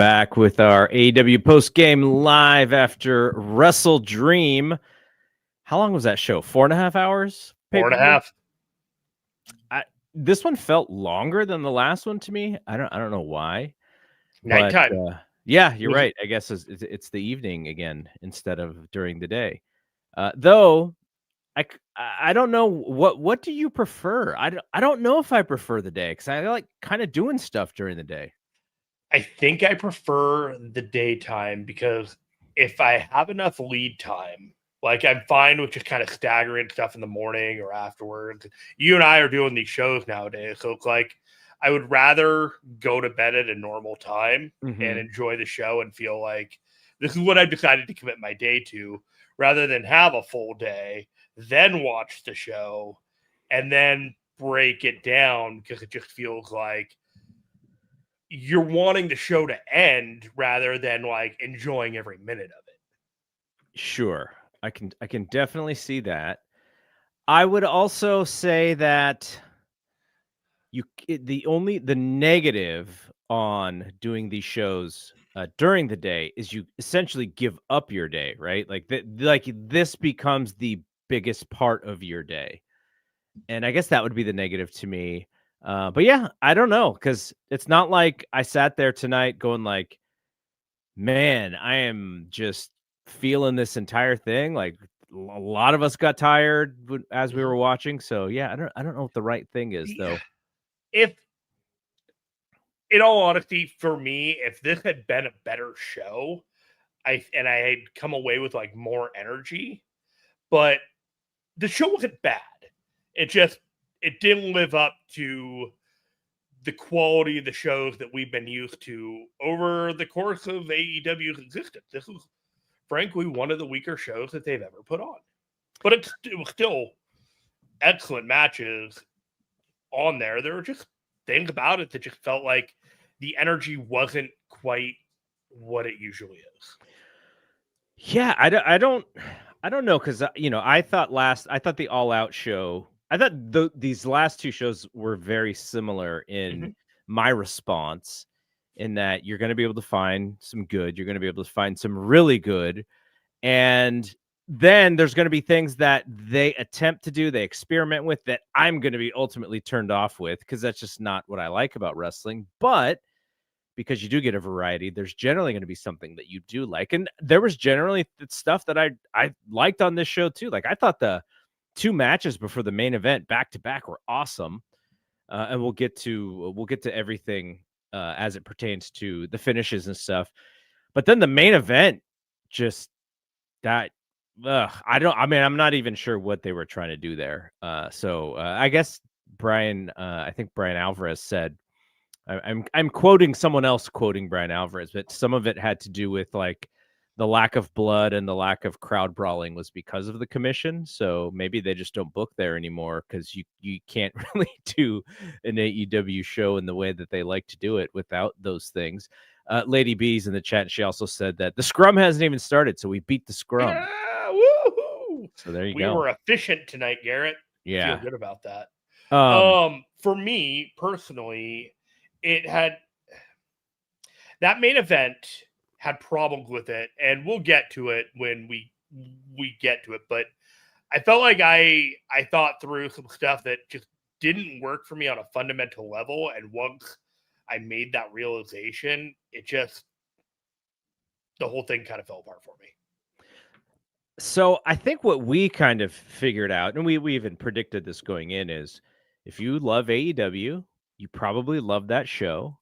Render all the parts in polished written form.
back with our AEW Post Game live after WrestleDream. How long was that show? 4.5 hours? 4.5. This one felt longer than the last one to me. I don't know why. Nighttime. But, yeah, you're right. I guess it's the evening again instead of during the day. Though I don't know what do you prefer? I don't know if I prefer the day because I like kind of doing stuff during the day. I think I prefer the daytime because if I have enough lead time, like I'm fine with just kind of staggering stuff in the morning or afterwards. You and I are doing these shows nowadays, so it's like I would rather go to bed at a normal time and enjoy the show and feel like this is what I've decided to commit my day to, rather than have a full day, then watch the show, and then break it down because it just feels like you're wanting the show to end rather than like enjoying every minute of it. Sure. I can definitely see that. I would also say that the negative on doing these shows during the day is you essentially give up your day, right? Like this becomes the biggest part of your day. And I guess that would be the negative to me. But yeah, I don't know, because it's not like I sat there tonight going like, man, I am just feeling this entire thing. Like a lot of us got tired as we were watching. So yeah, I don't know what the right thing is though. If, in all honesty, for me, if this had been a better show, I had come away with like more energy, but the show wasn't bad. It didn't live up to the quality of the shows that we've been used to over the course of AEW's existence. This was, frankly, one of the weaker shows that they've ever put on. But it was still excellent matches on there. There were just things about it that just felt like the energy wasn't quite what it usually is. Yeah, I don't know, because I thought the All Out show. I thought these last two shows were very similar in my response, in that you're going to be able to find some good, you're going to be able to find some really good, and then there's going to be things that they attempt to do, they experiment with, that I'm going to be ultimately turned off with, because that's just not what I like about wrestling. But because you do get a variety, there's generally going to be something that you do like. And there was generally stuff that I liked on this show too. Like I thought the two matches before the main event back to back were awesome. And we'll get to everything as it pertains to the finishes and stuff. But then the main event, just that, I'm not even sure what they were trying to do there. So I guess I think Brian Alvarez said, I'm quoting someone else quoting Brian Alvarez, but some of it had to do with like the lack of blood and the lack of crowd brawling was because of the commission. So maybe they just don't book there anymore, because you can't really do an AEW show in the way that they like to do it without those things. Lady B's in the chat, she also said that the scrum hasn't even started, so we beat the scrum. Yeah, woohoo! So there you go. We were efficient tonight, Garrett. Yeah. Feel good about that. For me personally, that main event had problems with it, and we'll get to it when we get to it. But I felt like I thought through some stuff that just didn't work for me on a fundamental level, and once I made that realization, the whole thing kind of fell apart for me. So I think what we kind of figured out, and we even predicted this going in, is if you love AEW, you probably love that show.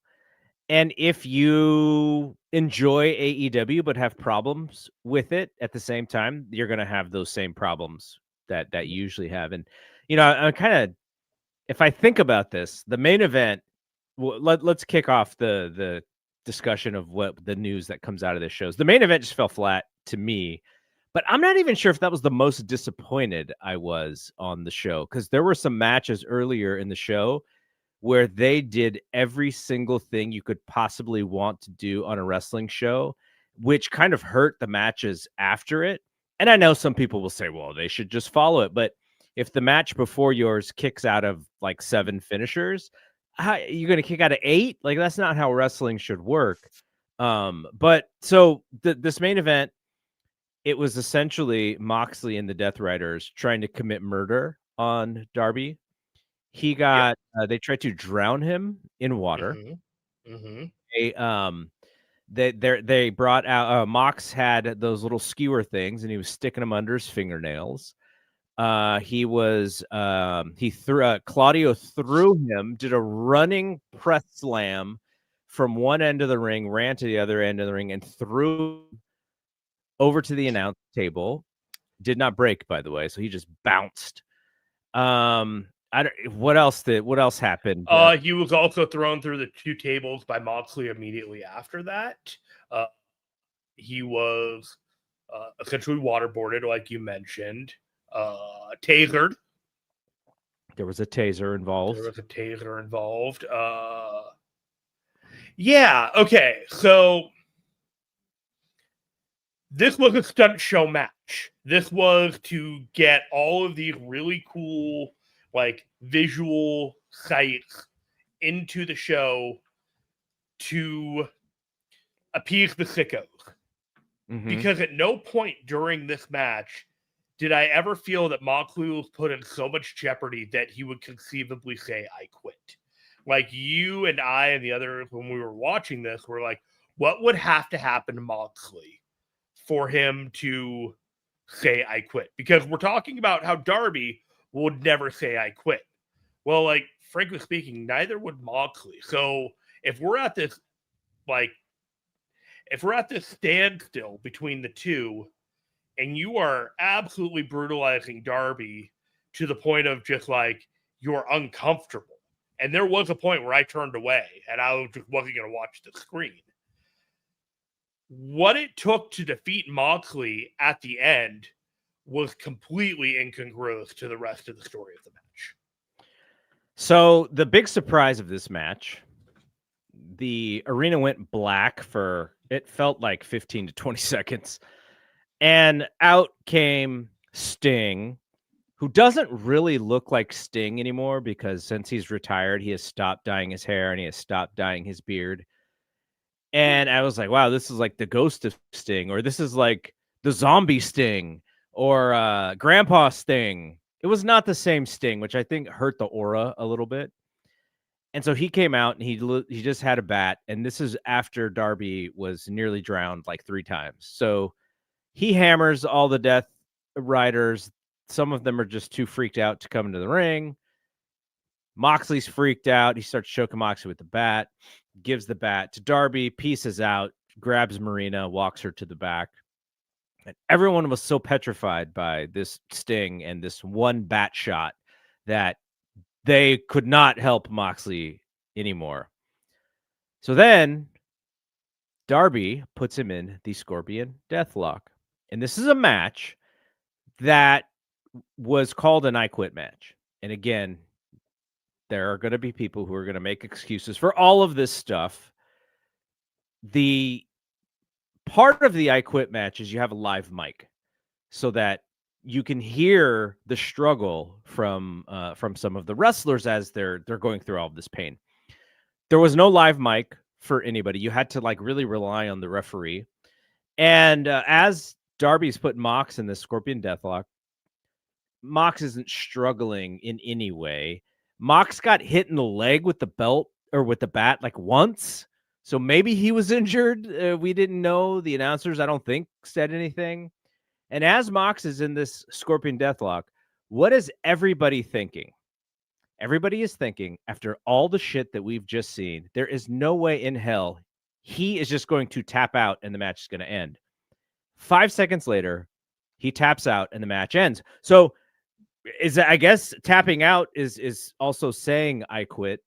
And if you enjoy AEW but have problems with it at the same time, you're going to have those same problems that you usually have. And, I'm kind of, if I think about this, the main event, let's kick off the discussion of what the news that comes out of this shows. The main event just fell flat to me, but I'm not even sure if that was the most disappointed I was on the show, because there were some matches earlier in the show where they did every single thing you could possibly want to do on a wrestling show, which kind of hurt the matches after it. And I know some people will say, well, they should just follow it. But if the match before yours kicks out of like 7 finishers, you're going to kick out of 8? Like, that's not how wrestling should work. But so this main event, it was essentially Moxley and the Death Riders trying to commit murder on Darby. He got they tried to drown him in water. They they brought out Mox had those little skewer things and he was sticking them under his fingernails. He threw Claudio threw him, did a running press slam from one end of the ring, ran to the other end of the ring, and threw over to the announce table. Did not break, by the way, so he just bounced. What else happened? He was also thrown through the 2 tables by Moxley immediately after that. He was essentially waterboarded, like you mentioned. Tasered. There was a taser involved. Yeah, okay. So this was a stunt show match. This was to get all of these really cool, like, visual sights into the show to appease the sickos. Because at no point during this match did I ever feel that Moxley was put in so much jeopardy that he would conceivably say, "I quit." Like, you and I and the others, when we were watching this, were like, what would have to happen to Moxley for him to say, "I quit"? Because we're talking about how Darby would never say, "I quit." Well, like, frankly speaking, neither would Moxley. So if we're at this, standstill between the two, and you are absolutely brutalizing Darby to the point of just like, you're uncomfortable. And there was a point where I turned away and I just wasn't going to watch the screen. What it took to defeat Moxley at the end was completely incongruous to the rest of the story of the match. So the big surprise of this match, the arena went black for, it felt like 15 to 20 seconds. And out came Sting, who doesn't really look like Sting anymore because since he's retired, he has stopped dyeing his hair and he has stopped dyeing his beard. And I was like, wow, this is like the ghost of Sting, or this is like the zombie Sting, or Grandpa Sting. It was not the same Sting, which I think hurt the aura a little bit. And so he came out and he just had a bat. And this is after Darby was nearly drowned like 3 times. So he hammers all the Death Riders. Some of them are just too freaked out to come into the ring. Moxley's freaked out. He starts choking Moxley with the bat, gives the bat to Darby, pieces out, grabs Marina, walks her to the back. And everyone was so petrified by this Sting and this one bat shot that they could not help Moxley anymore. So then Darby puts him in the Scorpion Deathlock. And this is a match that was called an I Quit match. And again, there are going to be people who are going to make excuses for all of this stuff. The part of the I Quit match is you have a live mic so that you can hear the struggle from some of the wrestlers as they're going through all of this pain. There was no live mic for anybody. You had to like really rely on the referee. And as Darby's put Mox in the Scorpion Deathlock, Mox isn't struggling in any way. Mox got hit in the leg with the belt or with the bat like once. So maybe he was injured. We didn't know. The announcers, I don't think, said anything. And as Mox is in this Scorpion Deathlock, what is everybody thinking? Everybody is thinking, after all the shit that we've just seen, there is no way in hell he is just going to tap out and the match is going to end. 5 seconds later, he taps out and the match ends. So I guess tapping out is also saying I quit.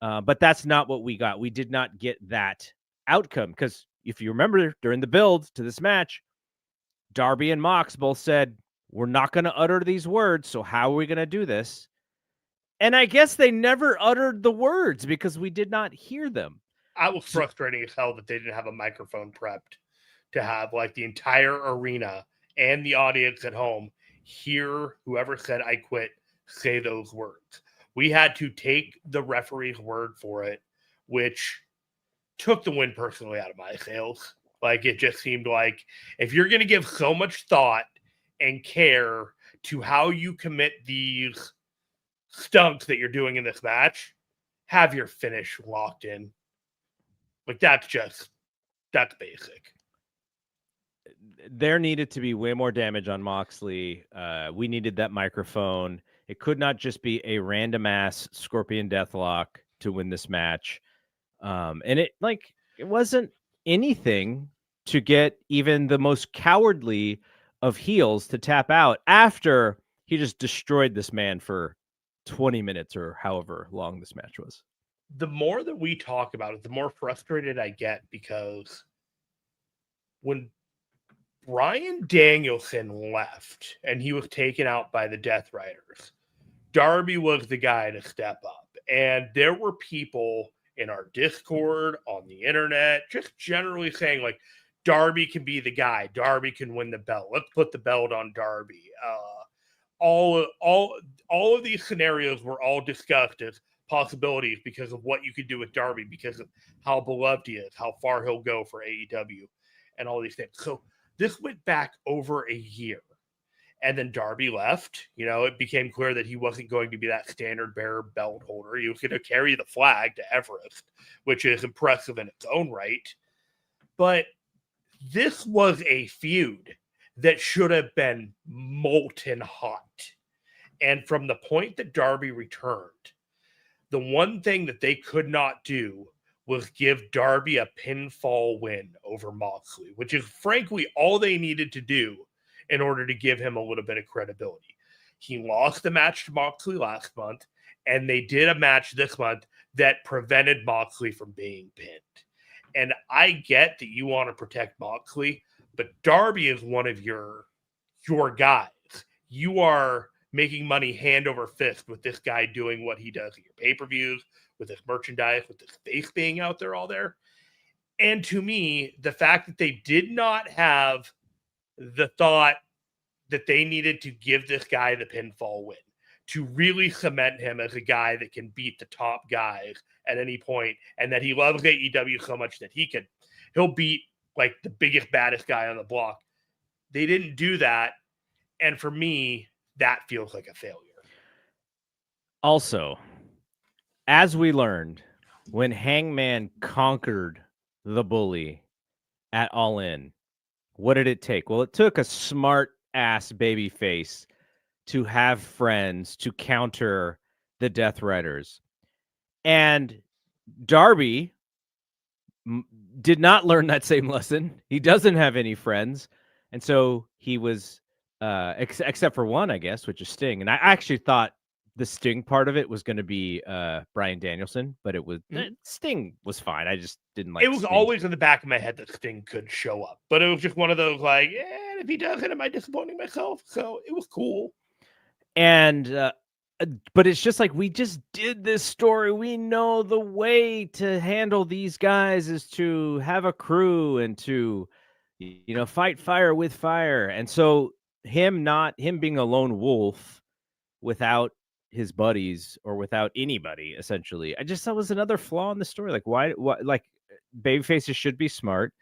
But that's not what we got. We did not get that outcome because if you remember during the build to this match, Darby and Mox both said, we're not going to utter these words. So how are we going to do this? And I guess they never uttered the words because we did not hear them. I was frustrating as hell that they didn't have a microphone prepped to have like the entire arena and the audience at home hear whoever said I quit say those words. We had to take the referee's word for it, which took the win personally out of my sails. Like, it just seemed like if you're going to give so much thought and care to how you commit these stunts that you're doing in this match, have your finish locked in. Like, that's basic. There needed to be way more damage on Moxley. We needed that microphone. It could not just be a random ass Scorpion Deathlock to win this match. And it wasn't anything to get even the most cowardly of heels to tap out after he just destroyed this man for 20 minutes or however long this match was. The more that we talk about it, the more frustrated I get, because when Bryan Danielson left and he was taken out by the Death Riders, Darby was the guy to step up. And there were people in our Discord, on the internet, just generally saying, like, Darby can be the guy. Darby can win the belt. Let's put the belt on Darby. All of these scenarios were all discussed as possibilities because of what you could do with Darby, because of how beloved he is, how far he'll go for AEW, and all these things. So this went back over a year. And then Darby left. You know, it became clear that he wasn't going to be that standard bearer belt holder. He was going to carry the flag to Everest, which is impressive in its own right. But this was a feud that should have been molten hot. And from the point that Darby returned, the one thing that they could not do was give Darby a pinfall win over Moxley, which is frankly all they needed to do in order to give him a little bit of credibility. He lost the match to Moxley last month, and they did a match this month that prevented Moxley from being pinned. And I get that you want to protect Moxley, but Darby is one of your guys. You are making money hand over fist with this guy doing what he does at your pay-per-views, with his merchandise, with his face being out there all there. And to me, the fact that they did not have the thought that they needed to give this guy the pinfall win to really cement him as a guy that can beat the top guys at any point, and that he loves AEW so much that he'll beat like the biggest, baddest guy on the block. They didn't do that. And for me, that feels like a failure. Also, as we learned, when Hangman conquered the Bully at All In, what did it take? Well, it took a smart ass baby face to have friends to counter the Death Riders. And Darby did not learn that same lesson. He doesn't have any friends. And so he was, except for one, I guess, which is Sting. And I actually thought the Sting part of it was going to be Bryan Danielson, but it was Sting was fine. I just didn't like it. Was Sting. always in the back of my head that Sting could show up, but it was just one of those like, if he doesn't, am I disappointing myself? So it was cool. And but it's just like, we just did this story. We know the way to handle these guys is to have a crew and to, fight fire with fire. And so him being a lone wolf without his buddies or without anybody, essentially, I just thought was another flaw in the story. Like, why like, babyfaces should be smart.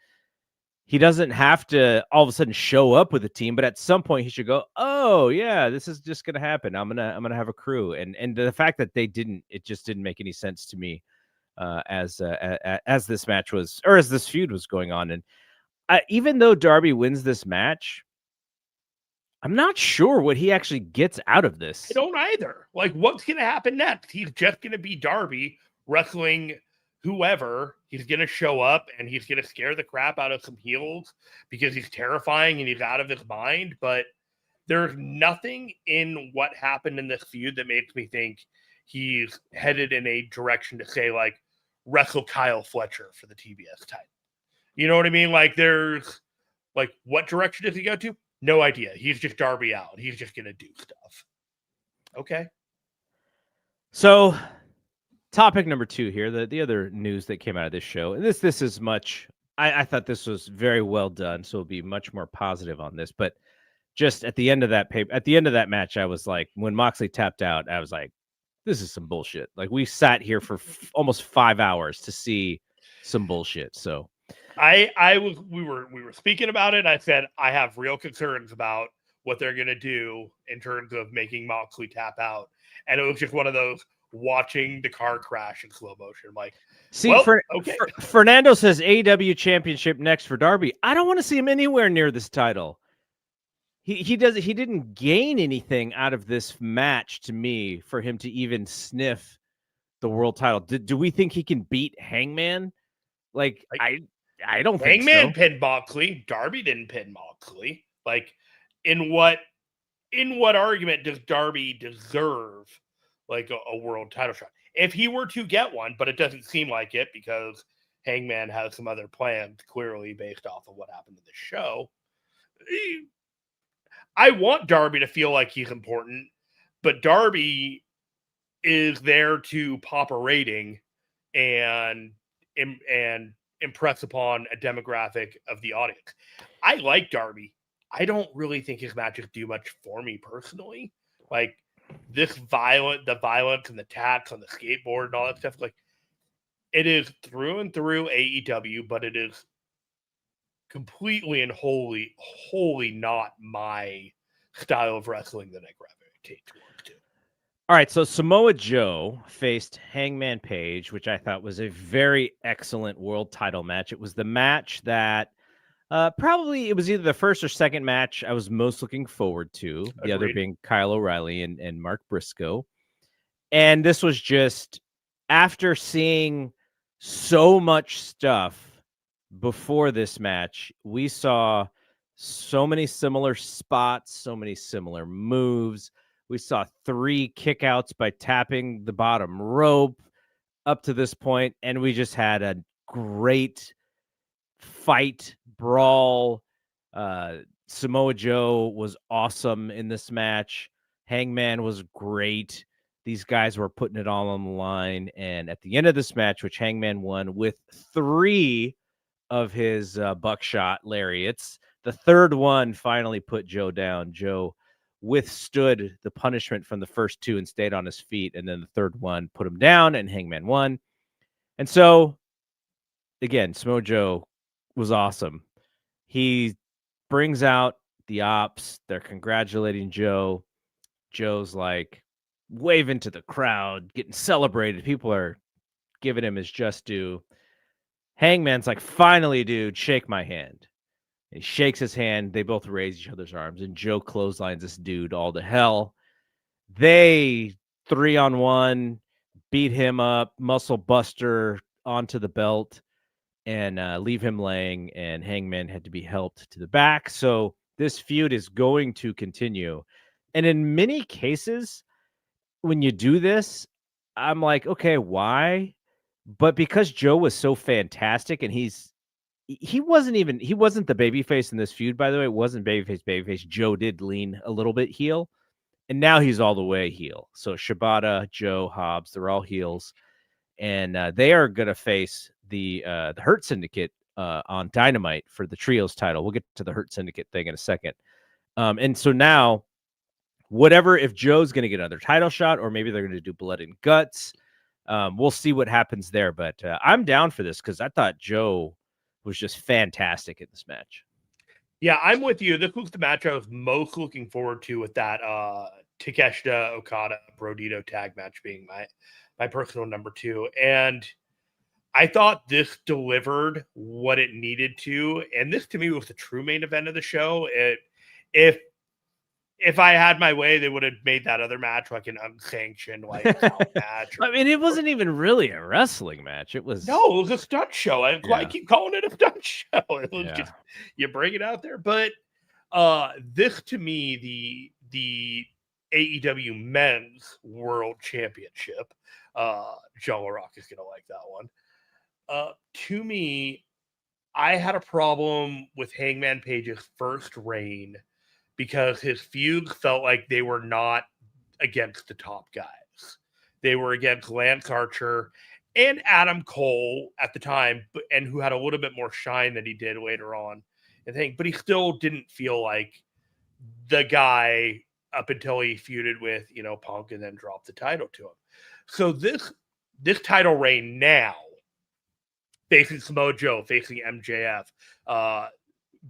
He doesn't have to all of a sudden show up with a team, but at some point he should go, oh yeah, this is just going to happen. I'm going to have a crew. And the fact that they didn't, it just didn't make any sense to me as this match was, or as this feud was going on. And even though Darby wins this match, I'm not sure what he actually gets out of this. I don't either. Like, what's going to happen next? He's just going to be Darby wrestling whoever. He's going to show up and he's going to scare the crap out of some heels because he's terrifying and he's out of his mind. But there's nothing in what happened in this feud that makes me think he's headed in a direction to say, like, wrestle Kyle Fletcher for the TBS title. You know what I mean? Like, there's, like, what direction does he go to? No idea. He's just Darby Allin. He's just going to do stuff. Okay. So, topic number 2 here, the other news that came out of this show, and this is much, I thought this was very well done, so it'll be much more positive on this, but just at the end of that match, I was like, when Moxley tapped out, I was like, this is some bullshit. Like, we sat here for almost 5 hours to see some bullshit. So we were speaking about it. I said I have real concerns about what they're gonna do in terms of making Moxley tap out, and it was just one of those watching the car crash in slow motion. I'm like, see, well, okay. Fernando says AEW Championship next for Darby. I don't want to see him anywhere near this title. He didn't gain anything out of this match to me for him to even sniff the world title. Do we think he can beat Hangman? Like I don't think so. Hangman pinned Moxley. Darby didn't pin Moxley. Like, in what argument does Darby deserve like a world title shot? If he were to get one, but it doesn't seem like it because Hangman has some other plans, clearly based off of what happened to the show. I want Darby to feel like he's important, but Darby is there to pop a rating and impress upon a demographic of the audience. I like Darby. I don't really think his matches do much for me personally. Like, the violence and the tats on the skateboard and all that stuff, like, it is through and through AEW, but it is completely and wholly not my style of wrestling that I gravitate towards too. All right, so Samoa Joe faced Hangman Page, which I thought was a very excellent world title match. It was the match that probably it was either the first or second match I was most looking forward to. The Agreed. other being Kyle O'Reilly and Mark Briscoe. And this was just after seeing so much stuff before this match, we saw so many similar spots, so many similar moves. We saw 3 kickouts by tapping the bottom rope up to this point, and we just had a great fight, brawl. Samoa Joe was awesome in this match. Hangman was great. These guys were putting it all on the line, and at the end of this match, which Hangman won with 3 of his buckshot lariats, the third one finally put Joe down. Joe withstood the punishment from the first 2 and stayed on his feet, and then the third one put him down, and Hangman won. And so, again, Samoa Joe was awesome. He brings out the ops. They're congratulating Joe. Joe's like waving to the crowd, getting celebrated. People are giving him his just due. Hangman's like, finally, dude, shake my hand. And he shakes his hand. They both raise each other's arms, and Joe clotheslines this dude all to hell. They 3-on-1, beat him up, muscle buster onto the belt, and leave him laying, and Hangman had to be helped to the back. So this feud is going to continue. And in many cases, when you do this, I'm like, okay, why? But because Joe was so fantastic, and he wasn't the babyface in this feud, by the way. It wasn't babyface. Joe did lean a little bit heel, and now he's all the way heel. So Shibata, Joe, Hobbs, they're all heels, and they are going to face the Hurt Syndicate on Dynamite for the Trios title. We'll get to the Hurt Syndicate thing in a second. And so now, whatever, if Joe's going to get another title shot, or maybe they're going to do Blood and Guts, we'll see what happens there. But I'm down for this because I thought Joe was just fantastic in this match. Yeah, I'm with you. This was the match I was most looking forward to, with that Takeshita Okada Brodito tag match being my personal number 2. And I thought this delivered what it needed to. And this, to me, was the true main event of the show. If I had my way, they would have made that other match like an unsanctioned match. I mean, it wasn't even really a wrestling match. It was a stunt show. I keep calling it a stunt show. It was just, you bring it out there. But this, to me, the AEW Men's World Championship, John LaRock is going to like that one. To me, I had a problem with Hangman Page's first reign, because his feuds felt like they were not against the top guys. They were against Lance Archer and Adam Cole at the time, and who had a little bit more shine than he did later on, I think. But he still didn't feel like the guy up until he feuded with, Punk and then dropped the title to him. So this title reign now facing Samoa Joe, facing MJF,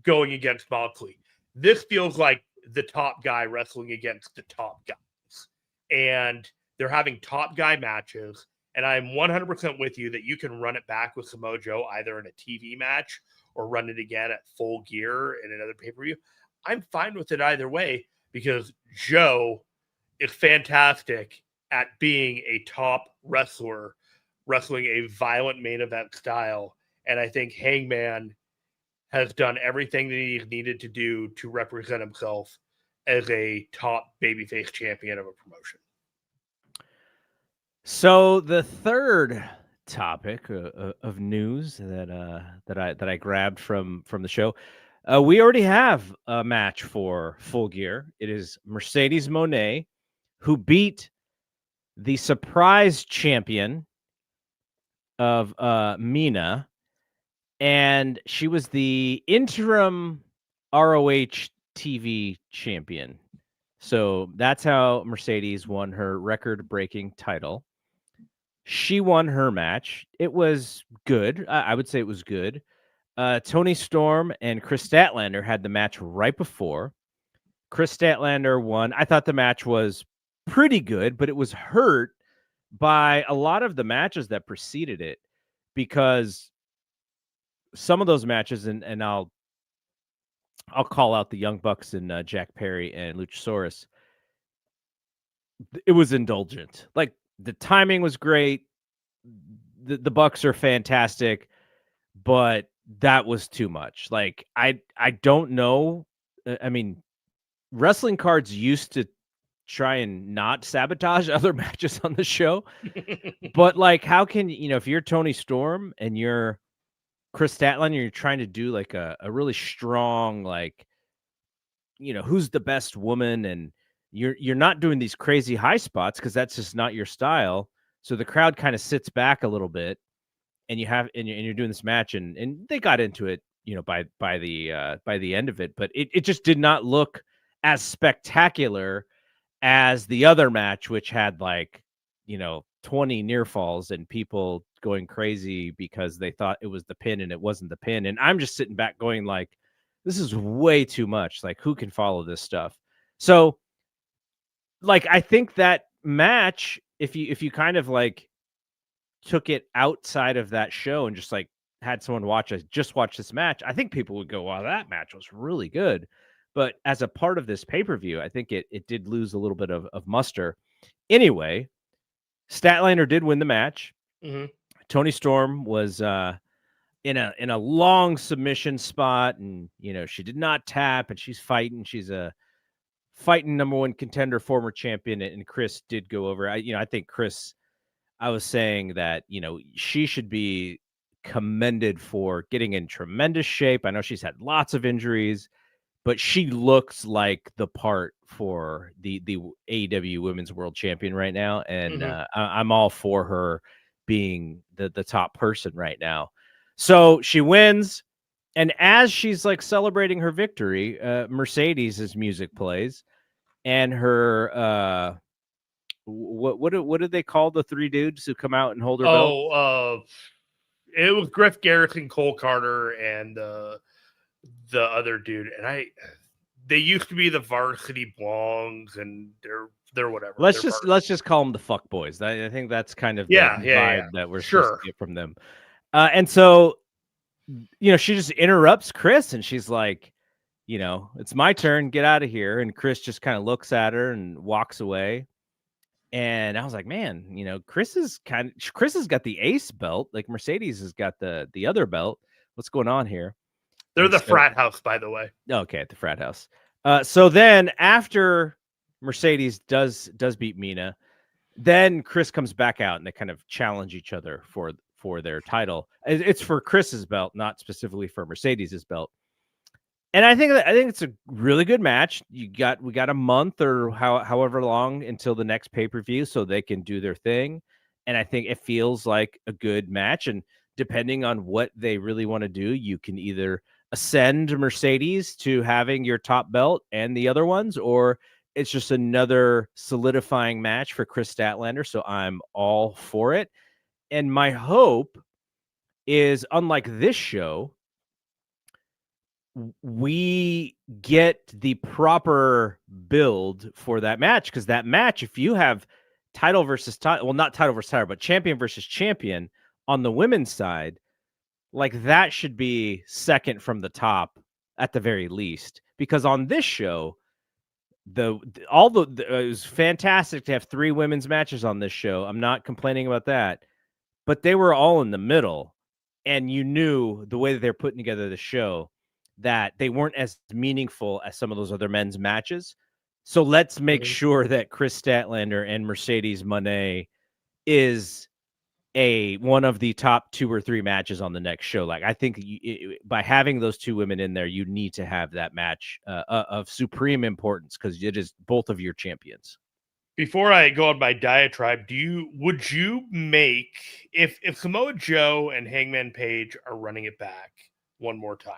going against Moxley. This feels like the top guy wrestling against the top guys. And they're having top guy matches. And I'm 100% with you that you can run it back with Samoa Joe either in a TV match or run it again at Full Gear in another pay-per-view. I'm fine with it either way because Joe is fantastic at being a top wrestler, wrestling a violent main event style. And I think Hangman has done everything that he needed to do to represent himself as a top babyface champion of a promotion. So the third topic of news that I grabbed from the show, we already have a match for Full Gear. It is Mercedes Moné, who beat the surprise champion of Mina, and she was the interim ROH TV champion. So that's how Mercedes won her record-breaking title. She won her match. It was good. I would say it was good. Toni Storm and Chris Statlander had the match right before. Chris Statlander won. I thought the match was pretty good, but it was hurt by a lot of the matches that preceded it, because some of those matches, and I'll call out the Young Bucks and Jack Perry and Luchasaurus. It was indulgent. Like, the timing was great. The Bucks are fantastic, but that was too much. Like, I don't know. I mean, wrestling cards used to try and not sabotage other matches on the show, but like, how can if you're Toni Storm and you're Chris Statlander, you're trying to do like a really strong, like, who's the best woman, and you're not doing these crazy high spots because that's just not your style. So the crowd kind of sits back a little bit, and you're doing this match, and they got into it, by the end of it, but it just did not look as spectacular as the other match, which had 20 near falls and people going crazy because they thought it was the pin and it wasn't the pin. And I'm just sitting back going like, this is way too much. Like, who can follow this stuff? So, like, I think that match, if you kind of like took it outside of that show and just like had someone watch this match, I think people would go, wow, that match was really good. But as a part of this pay-per-view, I think it did lose a little bit of muster. Anyway, Statlander did win the match. Mm-hmm. Toni Storm was in a long submission spot, and she did not tap, and she's fighting. She's a fighting number one contender, former champion, and Chris did go over. I think Chris, I was saying that she should be commended for getting in tremendous shape. I know she's had lots of injuries, but she looks like the part for the AEW Women's World Champion right now, and I'm all for her being the top person right now. So she wins, and as she's like celebrating her victory, Mercedes' music plays, and her what did they call the three dudes who come out and hold her belt? It was Griff Garrison, Cole Carter, and the other dude, and they used to be the Varsity Blondes, and they're whatever. Let's just call them the fuck boys. I think that's kind of the vibe that we're supposed to get from them. And so, she just interrupts Chris, and she's like, it's my turn, get out of here. And Chris just kind of looks at her and walks away. And I was like, man, Chris has got the ace belt. Like, Mercedes has got the other belt. What's going on here? They're the frat house, by the way. Okay, at the frat house. So then after Mercedes does beat Mina, then Chris comes back out, and they kind of challenge each other for their title. It's for Chris's belt, not specifically for Mercedes's belt. And I think it's a really good match. We got a month or however long until the next pay-per-view, so they can do their thing. And I think it feels like a good match. And depending on what they really want to do, you can either ascend Mercedes to having your top belt and the other ones, or it's just another solidifying match for Chris Statlander. So I'm all for it. And my hope is unlike this show, we get the proper build for that match, because that match, if you have title versus title, well, not title versus title, but champion versus champion on the women's side, like that should be second from the top at the very least. Because on this show, it was fantastic to have 3 women's matches on this show. I'm not complaining about that, but they were all in the middle, and you knew the way that they're putting together the show that they weren't as meaningful as some of those other men's matches. So let's make sure that Chris Statlander and Mercedes Moné is one of the top 2 or 3 matches on the next show. Like, I think by having those 2 women in there, you need to have that match of supreme importance, because it is both of your champions. Before I go on my diatribe, would you make, if Samoa Joe and Hangman Page are running it back one more time,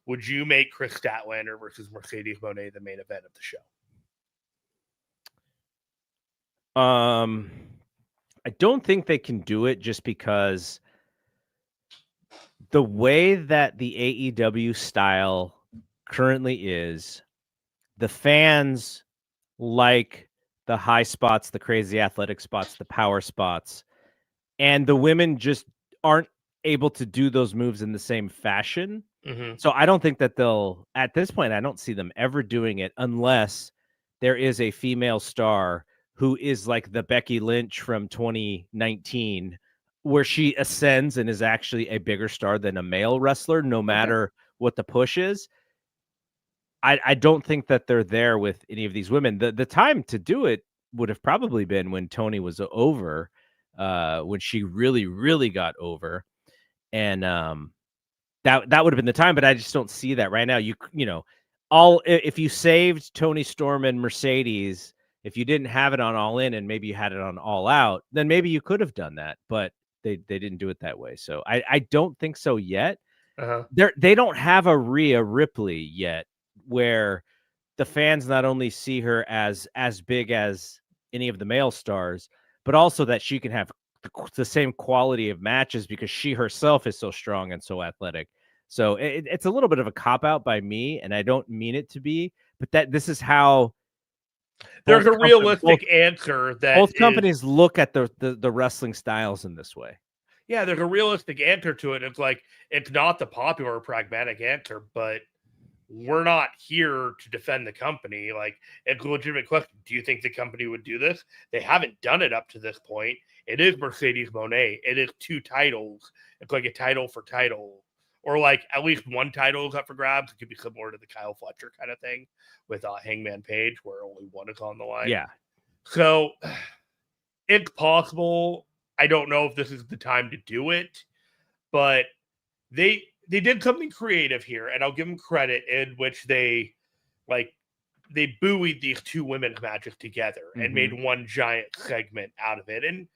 would you make Chris Statlander versus Mercedes Moné the main event of the show? I don't think they can do it, just because the way that the AEW style currently is, the fans like the high spots, the crazy athletic spots, the power spots, and the women just aren't able to do those moves in the same fashion. So I don't think that at this point, I don't see them ever doing it unless there is a female star who is like the Becky Lynch from 2019, where she ascends and is actually a bigger star than a male wrestler, no matter what the push is. I don't think that they're there with any of these women. The time to do it would have probably been when Tony was over, when she really, really got over. And that would have been the time, but I just don't see that right now. If you saved Tony Storm and Mercedes, if you didn't have it on All In and maybe you had it on All Out, then maybe you could have done that, but they didn't do it that way. So I don't think so yet. They don't have a Rhea Ripley yet, where the fans not only see her as big as any of the male stars, but also that she can have the same quality of matches because she herself is so strong and so athletic. So it's a little bit of a cop-out by me, and I don't mean it to be, but this is how there's a realistic answer that both companies look at the wrestling styles in this way. Yeah, there's a realistic answer to it. It's like, it's not the popular pragmatic answer, but we're not here to defend the company. Like, it's a legitimate question. Do you think the company would do this? They haven't done it up to this point. It is Mercedes Moné. It is 2 titles. It's like a title for title, or like at least 1 title is up for grabs. It could be similar to the Kyle Fletcher kind of thing with Hangman Page, where only 1 is on the line. Yeah. So it's possible. I don't know if this is the time to do it, but they did something creative here, and I'll give them credit, in which they buoyed these 2 women's matches together and made one giant segment out of it. And,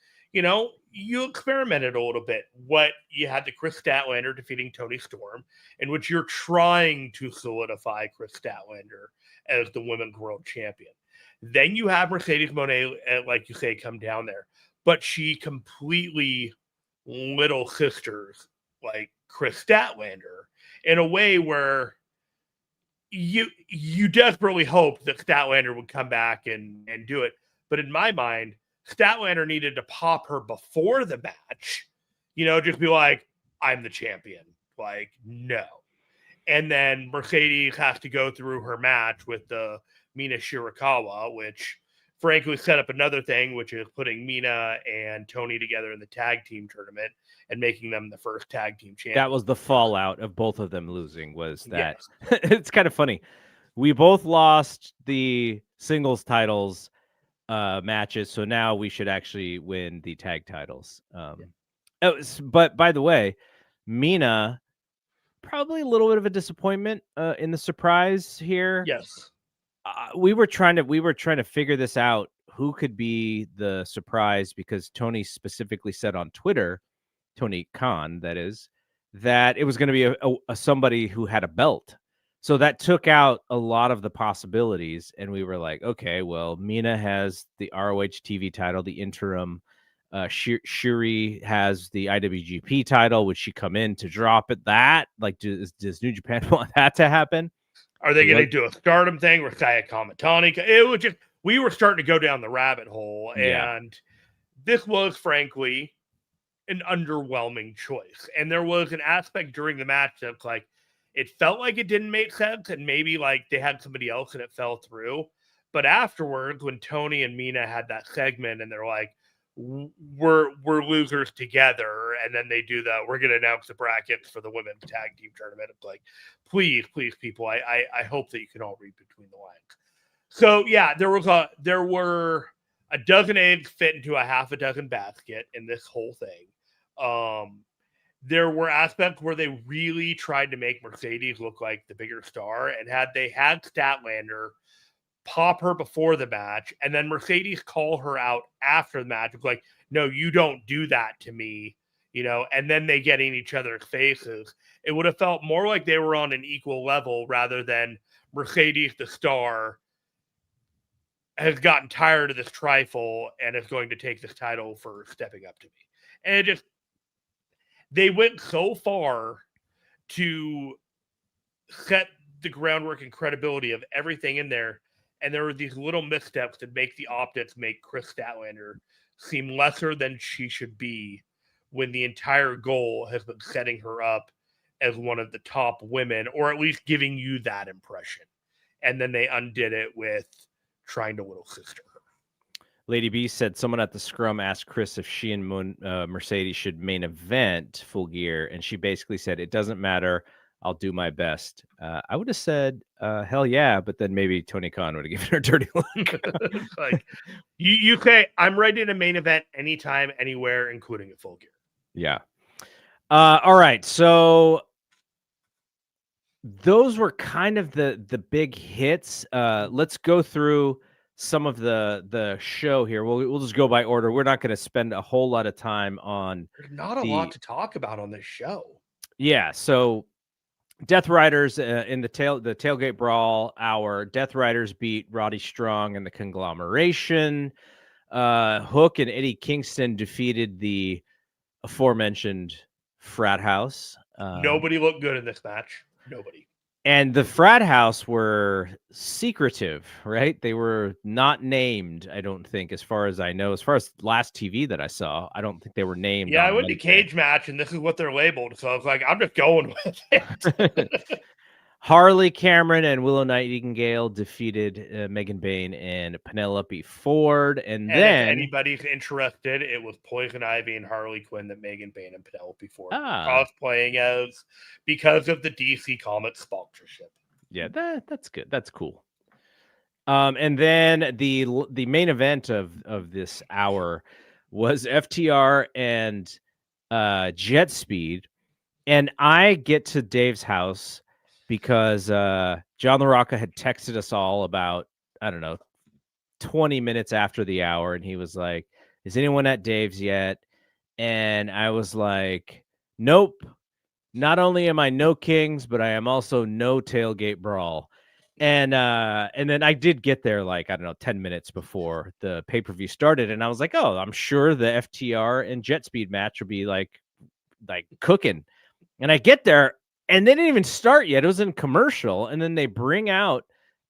you experimented a little bit. What you had the Chris Statlander defeating Tony Storm, in which you're trying to solidify Chris Statlander as the women's world champion. Then you have Mercedes Moné, like you say, come down there, but she completely little sisters like Chris Statlander in a way where you desperately hope that Statlander would come back and do it. But in my mind, Statlander needed to pop her before the match, just be like, I'm the champion. Like, no. And then Mercedes has to go through her match with the Mina Shirakawa, which frankly set up another thing, which is putting Mina and Tony together in the tag team tournament and making them the first tag team champion. That was the fallout of both of them losing, was that. Yes. It's kind of funny. We both lost the singles titles matches, so now we should actually win the tag titles. But by the way, Mina, probably a little bit of a disappointment in the surprise here. Yes. We were trying to figure this out, who could be the surprise, because Tony specifically said on Twitter, Tony Khan, that is, that it was going to be a somebody who had a belt. So that took out a lot of the possibilities, and we were like, okay, well, Mina has the ROH TV title, the interim Shuri has the IWGP title. Would she come in to drop it? That like does New Japan want that to happen? Are they going to do a Stardom thing with Saya Kamatani? It was just, we were starting to go down the rabbit hole, and this was frankly an underwhelming choice. And there was an aspect during the match that's like, it felt like it didn't make sense, and maybe like they had somebody else and it fell through. But afterwards, when Tony and Mina had that segment and they're like, we're losers together, and then they do we're going to announce the brackets for the women's tag team tournament. It's like, please, people, I hope that you can all read between the lines. So yeah, there were a dozen eggs fit into a half a dozen basket in this whole thing. There were aspects where they really tried to make Mercedes look like the bigger star, and had Statlander pop her before the match, and then Mercedes call her out after the match. It's like, no, you don't do that to me, and then they get in each other's faces. It would have felt more like they were on an equal level rather than Mercedes, the star, has gotten tired of this trifle and is going to take this title for stepping up to me. And they went so far to set the groundwork and credibility of everything in there, and there were these little missteps that make the optics make Kris Statlander seem lesser than she should be, when the entire goal has been setting her up as one of the top women, or at least giving you that impression. And then they undid it with trying to little sister her. Lady B said someone at the scrum asked Kris if she and Mercedes should main event Full Gear, and she basically said, it doesn't matter, I'll do my best. I would have said, hell yeah, but then maybe Tony Khan would have given her a dirty look. Like, you say, I'm ready to main event anytime, anywhere, including at Full Gear. Yeah. All right. So those were kind of the big hits. Let's go through some of the show here. We'll just go by order. We're not going to spend a whole lot of time on. There's not a lot to talk about on this show. Yeah. So Death Riders in the tailgate brawl hour. Death Riders beat Roddy Strong and the Conglomeration. Hook and Eddie Kingston defeated the aforementioned Frat House. Nobody looked good in this match. Nobody. And the Frat House were secretive, right? They were not named, I don't think, as far as I know. As far as last TV that I saw, I don't think they were named. Yeah, I went to Cage Match, and this is what they're labeled. So I was like, I'm just going with it. Harley Cameron and Willow Nightingale defeated Megan Bayne and Penelope Ford. And then, if anybody's interested, it was Poison Ivy and Harley Quinn that Megan Bayne and Penelope Ford were cosplaying as, because of the DC Comics sponsorship. Yeah, that's good. That's cool. And then the main event of this hour was FTR and Jet Speed. And I get to Dave's house because John LaRocca had texted us all about, 20 minutes after the hour. And he was like, is anyone at Dave's yet? And I was like, nope. Not only am I no Kings, but I am also no Tailgate Brawl. And then I did get there 10 minutes before the pay-per-view started. And I was like, oh, I'm sure the FTR and Jet Speed match will be like cooking. And I get there, and they didn't even start yet. It was in commercial. And then they bring out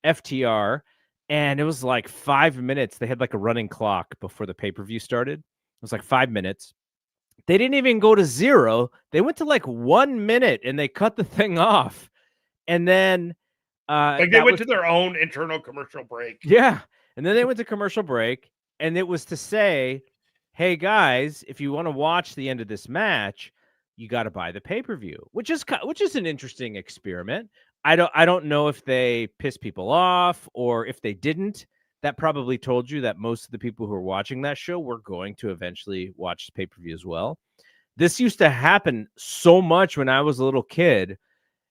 FTR, and it was like 5 minutes. They had like a running clock before the pay-per-view started. It was like 5 minutes. They didn't even go to 0. They went to like 1 minute, and they cut the thing off. And then they went to their own internal commercial break. Yeah. And then they went to commercial break, and it was to say, hey guys, if you want to watch the end of this match, you got to buy the pay-per-view, which is an interesting experiment. I don't know if they pissed people off or if they didn't. That probably told you that most of the people who are watching that show were going to eventually watch the pay-per-view as well. This used to happen so much when I was a little kid.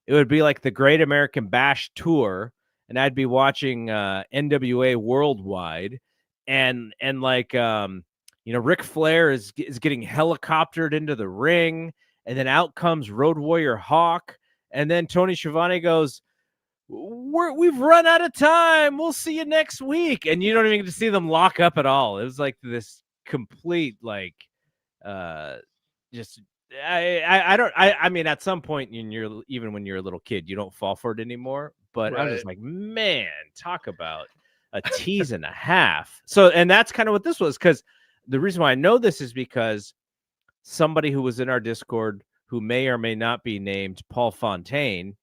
It would be like the Great American Bash Tour, and I'd be watching NWA Worldwide, and Ric Flair is getting helicoptered into the ring, and then out comes Road Warrior Hawk, and then Tony Schiavone goes, we've run out of time. We'll see you next week. And you don't even get to see them lock up at all. It was like this complete like just I mean at some point even when you're a little kid, you don't fall for it anymore. But I'm just like, man, talk about a tease and a half. So and that's kind of what this was, because the reason why I know this is because somebody who was in our Discord who may or may not be named Paul Fontaine,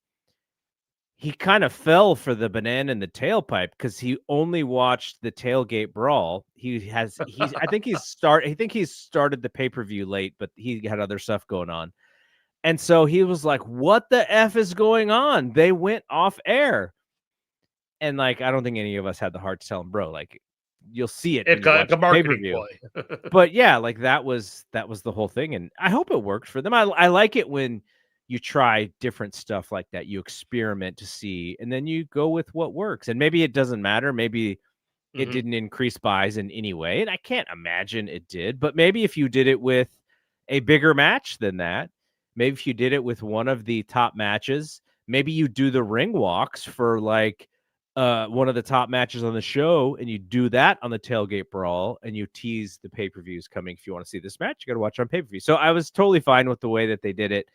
he kind of fell for the banana in the tailpipe because he only watched the tailgate brawl. I think he's started the pay-per-view late, but he had other stuff going on. And so he was like, what the F is going on? They went off air. And like, I don't think any of us had the heart to tell him, bro, like you'll see it when you watch the pay-per-view. But yeah, like that was the whole thing. And I hope it worked for them. I like it when you try different stuff like that. You experiment to see, and then you go with what works. And maybe it doesn't matter. Maybe it didn't increase buys in any way. And I can't imagine it did. But maybe if you did it with a bigger match than that, maybe if you did it with one of the top matches, maybe you do the ring walks for like one of the top matches on the show, and you do that on the tailgate brawl, and you tease the pay-per-views coming. If you want to see this match, you got to watch on pay-per-view. So I was totally fine with the way that they did it.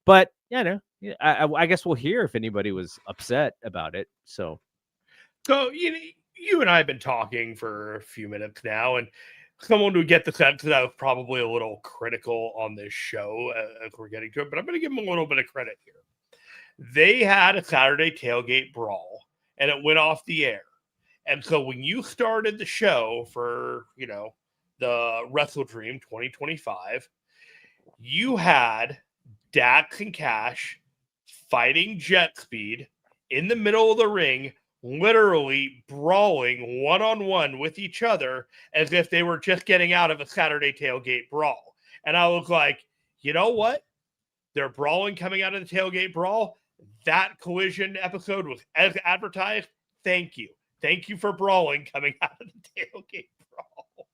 But, I guess we'll hear if anybody was upset about it. So you and I have been talking for a few minutes now, and someone would get the sense that I was probably a little critical on this show as we're getting to it, but I'm going to give them a little bit of credit here. They had a Saturday tailgate brawl, and it went off the air. And so when you started the show for, the WrestleDream 2025, you had Dax and Cash fighting jet speed in the middle of the ring, literally brawling one-on-one with each other as if they were just getting out of a Saturday tailgate brawl. And I was like, you know what? They're brawling coming out of the tailgate brawl. That Collision episode was as advertised. Thank you. Thank you for brawling coming out of the tailgate brawl.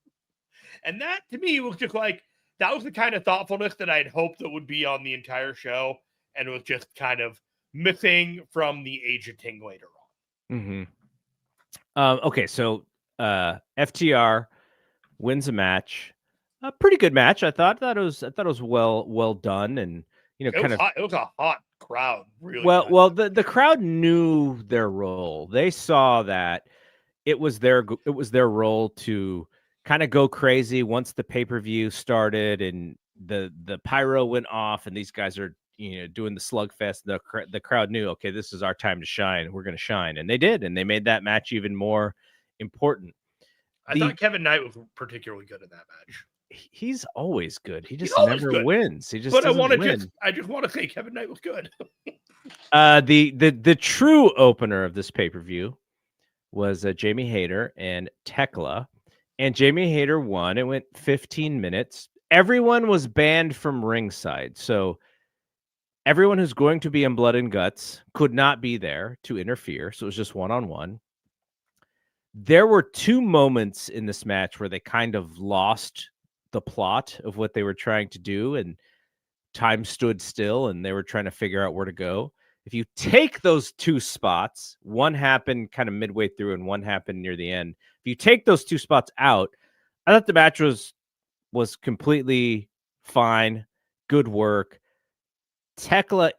And that, to me, was just like, that was the kind of thoughtfulness that I'd hoped that would be on the entire show, and it was just kind of missing from the agenting later on. Okay, so FTR wins a match. A pretty good match, I thought. It was well done, and it was a hot crowd. Really well. The crowd knew their role. They saw that it was their role to kind of go crazy once the pay-per-view started and the pyro went off, and these guys are doing the slugfest. The crowd knew, okay, this is our time to shine. We're going to shine, and they did, and they made that match even more important. I thought Kevin Knight was particularly good in that match. He's always good. He just never wins. He just I just want to say Kevin Knight was good. The true opener of this pay-per-view was Jamie Hayter and Tekla, and Jamie Hayter won. It went 15 minutes. Everyone was banned from ringside, so everyone who's going to be in Blood and Guts could not be there to interfere. So it was just one-on-one. There were two moments in this match where they kind of lost the plot of what they were trying to do, and time stood still, and they were trying to figure out where to go. If you take those two spots, one happened kind of midway through and one happened near the end. If you take those two spots out, I thought the match was completely fine. Good work. Tekla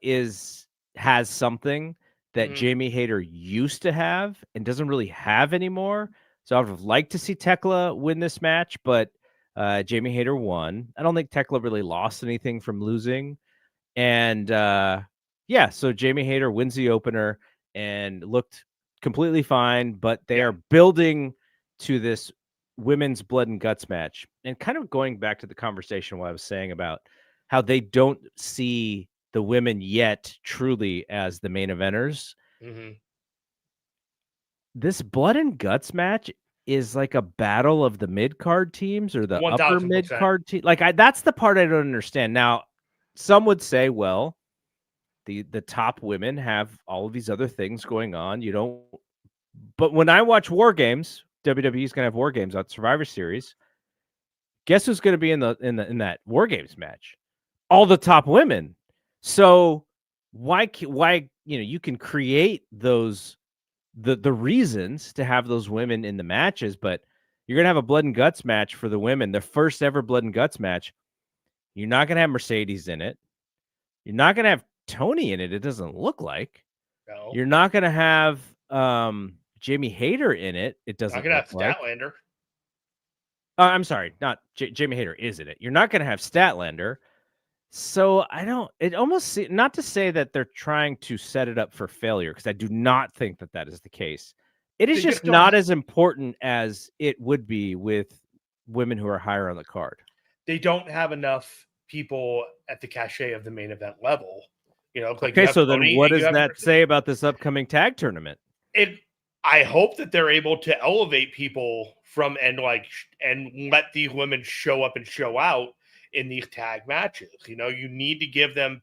has something that Jamie Hayter used to have and doesn't really have anymore. So I would have liked to see Tekla win this match, but Jamie Hayter won. I don't think Tekla really lost anything from losing. And so Jamie Hayter wins the opener and looked completely fine, but they are building to this women's Blood and Guts match. And kind of going back to the conversation what I was saying about how they don't see the women yet truly as the main eventers. This Blood and Guts match is like a battle of the mid-card teams or the 1000%. upper mid-card team. That's the part I don't understand. Now, some would say, well, the top women have all of these other things going on. But when I watch War Games, WWE's gonna have War Games on Survivor Series. Guess who's gonna be in that War Games match? All the top women. So why you can create those the reasons to have those women in the matches, but You're going to have a blood and guts match for the women, their first ever blood and guts match. You're not going to have Mercedes in it. You're not going to have Tony in it. It doesn't look like. No. You're not going to have Jamie Hayter in it. It doesn't Not gonna look have like. Statlander. I'm sorry, not Jamie Hayter is in it. You're not going to have Statlander. So it almost, not to say that they're trying to set it up for failure, because I do not think that that is the case. It is just not as important as it would be with women who are higher on the card. They don't have enough people at the cachet of the main event level. Like okay, so then what does that say about this upcoming tag tournament? I hope that they're able to elevate people from and let these women show up and show out in these tag matches. You need to give them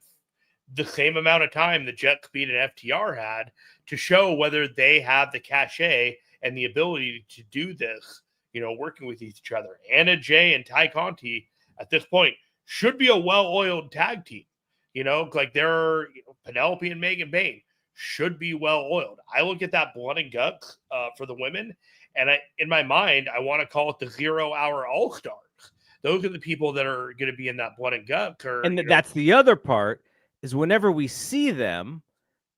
the same amount of time that Jet Speed and FTR had to show whether they have the cachet and the ability to do this, working with each other. Anna Jay and Ty Conti at this point should be a well-oiled tag team. They're Penelope and Megan Bayne should be well-oiled. I look at that blood and guts for the women, and in my mind, I want to call it the 0 Hour All-Stars. Those are the people that are going to be in that blood and guts. That's the other part, is whenever we see them,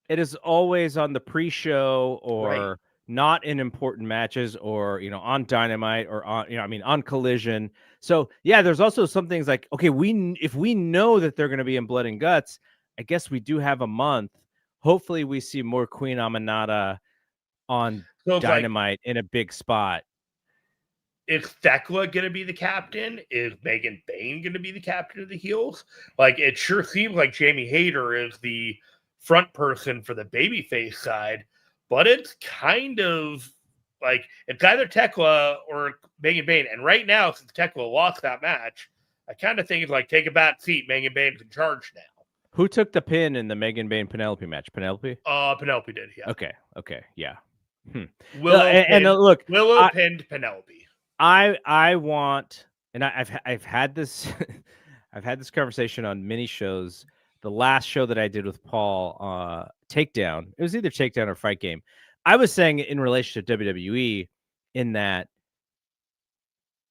it is always on the pre-show or not in important matches, or on Dynamite, or on Collision. So yeah, there's also some things like, okay, if we know that they're going to be in blood and guts, I guess we do have a month. Hopefully we see more Queen Aminata on Dynamite in a big spot. Is Thekla going to be the captain? Is Megan Bayne going to be the captain of the heels? It sure seems like Jamie Hayter is the front person for the babyface side, but it's kind of like it's either Thekla or Megan Bayne. And right now, since Thekla lost that match, I kind of think it's like, take a back seat. Megan Bayne's in charge now. Who took the pin in the Megan Bayne Penelope match? Penelope? Penelope did, yeah. Okay, yeah. Willow pinned Penelope. I want, and I've had this I've had this conversation on many shows. The last show that I did with Paul, Takedown, it was either Takedown or Fight Game. I was saying in relation to WWE, in that,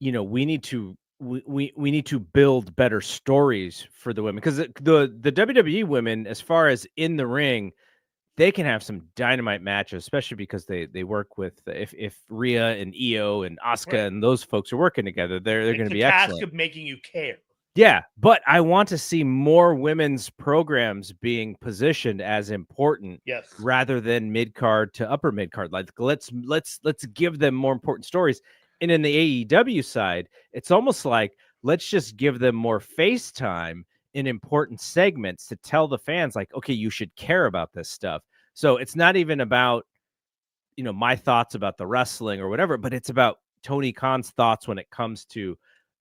we need to build better stories for the women, because the WWE women, as far as in the ring, they can have some dynamite matches, especially because they work with, if Rhea and Io and Asuka and those folks are working together, they're going to be excellent. Task of making you care. Yeah, but I want to see more women's programs being positioned as important, rather than mid card to upper mid card. Like let's give them more important stories. And in the AEW side, it's almost like, let's just give them more face time in important segments to tell the fans, like, okay, you should care about this stuff. So it's not even about, my thoughts about the wrestling or whatever, but it's about Tony Khan's thoughts when it comes to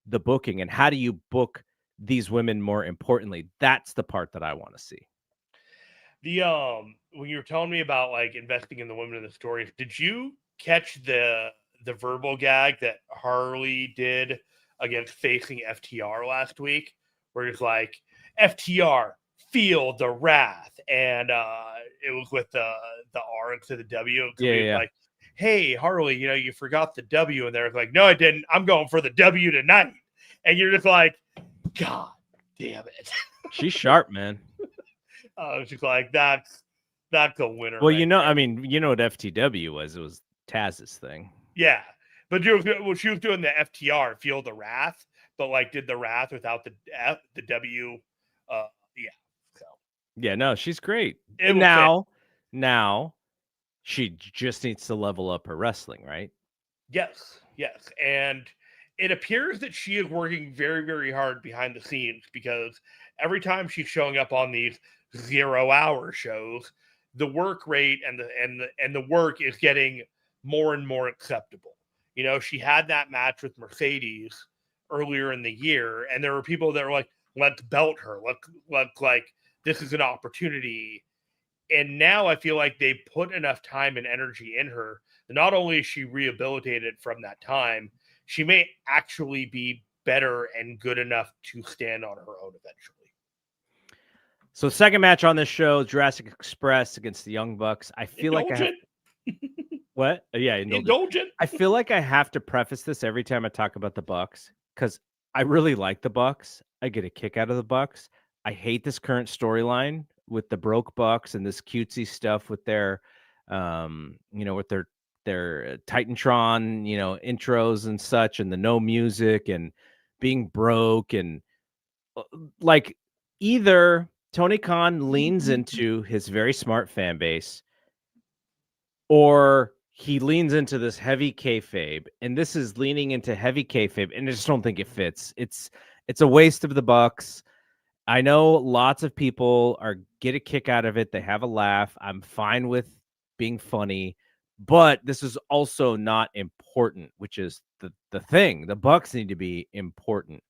the booking and how do you book these women more importantly. That's the part that I want to see. When you were telling me about investing in the women in the stories, did you catch the verbal gag that Harley did against facing FTR last week, where it's like, FTR, feel the wrath, and it was with the R instead of the W. Yeah. Like, hey, Harley, you forgot the W, and they're like, no, I didn't. I'm going for the W tonight. And you're just like, God damn it. She's sharp, man. It's just like, that's a winner. Well, what FTW was. It was Taz's thing. Yeah, but she was doing the FTR, feel the wrath, but did the wrath without the W. Yeah, no, she's great. Now she just needs to level up her wrestling, right? Yes. And it appears that she is working very, very hard behind the scenes, because every time she's showing up on these 0 hour shows, the work rate and the work is getting more and more acceptable. She had that match with Mercedes earlier in the year, and there were people that were like, let's belt her. Let's this is an opportunity. And now I feel like they put enough time and energy in her that not only is she rehabilitated from that time, she may actually be better and good enough to stand on her own eventually. So second match on this show, Jurassic Express against the Young Bucks. I feel like What? Yeah, indulgent. Indulgent. I feel like I have to preface this every time I talk about the Bucks because I really like the Bucks. I get a kick out of the Bucks. I hate this current storyline with the broke Bucks and this cutesy stuff with their, with their Titantron, intros and such, and the no music and being broke and like either Tony Khan leans into his very smart fan base or he leans into this heavy kayfabe, and this is leaning into heavy kayfabe, and I just don't think it fits. It's a waste of the Bucks. I know lots of people get a kick out of it. They have a laugh. I'm fine with being funny, but this is also not important, which is the thing. The Bucks need to be important.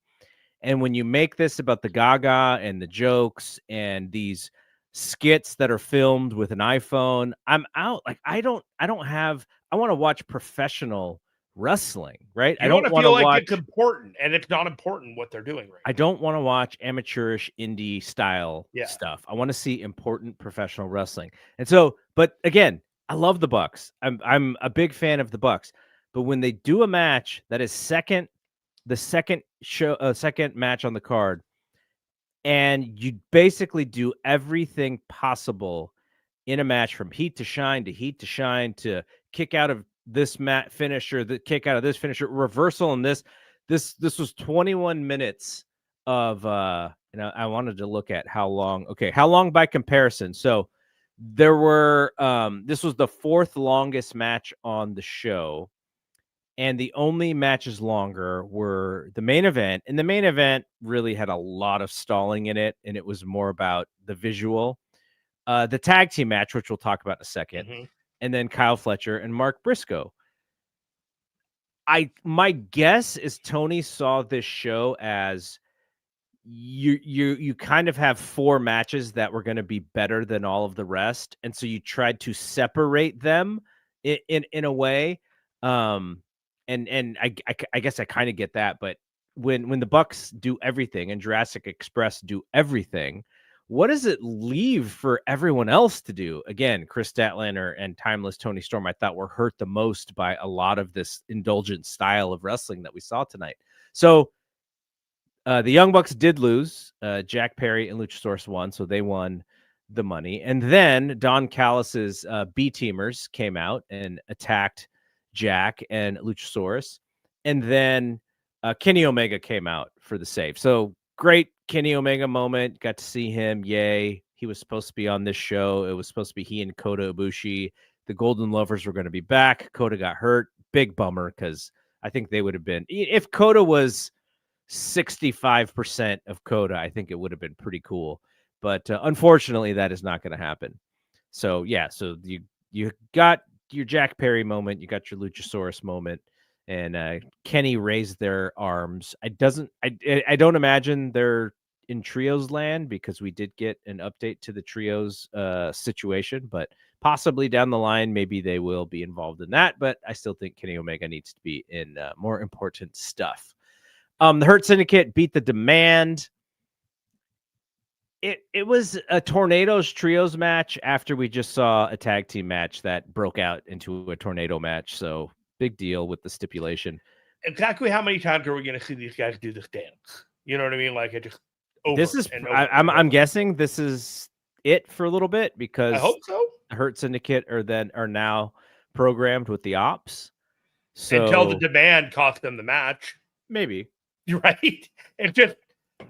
And when you make this about the Gaga and the jokes and these skits that are filmed with an iPhone, I'm out. Like I want to watch professional wrestling, right? You I want don't to want feel to like watch it's important, and it's not important what they're doing right I now. don't want to watch amateurish indie style Yeah. stuff. I want to see important professional wrestling. And so, but again, I love the Bucks. I'm a big fan of the Bucks. But when they do a match that is the second match on the card, and you basically do everything possible in a match from heat to shine to kick out of this mat finisher, the kick out of this finisher, reversal, and this was 21 minutes of I wanted to look at how long by comparison. So there were this was the fourth longest match on the show. And the only matches longer were the main event. And the main event really had a lot of stalling in it. And it was more about the visual. The tag team match, which we'll talk about in a second. Mm-hmm. And then Kyle Fletcher and Mark Briscoe. My guess is Tony saw this show as you kind of have four matches that were going to be better than all of the rest. And so you tried to separate them in a way. And I guess I kind of get that, but when the Bucks do everything and Jurassic Express do everything, what does it leave for everyone else to do? Again, Chris Statlander and Timeless Tony Storm, I thought were hurt the most by a lot of this indulgent style of wrestling that we saw tonight. So the Young Bucks did lose. Jack Perry and Luchasaurus won, so they won the money. And then Don Callis's B-teamers came out and attacked Jack and Luchasaurus. And then Kenny Omega came out for the save. So great Kenny Omega moment. Got to see him. Yay. He was supposed to be on this show. It was supposed to be he and Kota Ibushi. The Golden Lovers were going to be back. Kota got hurt. Big bummer because I think they would have been, if Kota was 65% of Kota, I think it would have been pretty cool. But unfortunately, that is not going to happen. So, yeah, so you got your Jack Perry moment, you got your Luchasaurus moment, and Kenny raised their arms. I don't imagine they're in trios land because we did get an update to the trios situation, but possibly down the line, maybe they will be involved in that. But I still think Kenny Omega needs to be in more important stuff. The Hurt Syndicate beat the Demand. It was a Tornadoes Trios match after we just saw a tag team match that broke out into a tornado match. So big deal with the stipulation. Exactly how many times are we going to see these guys do this dance? You know what I mean? Like it just over. This is and over I'm guessing this is it for a little bit because I hope so. The Hurt Syndicate are now programmed with the Ops. So until the Demand cost them the match. Maybe. Right? It's just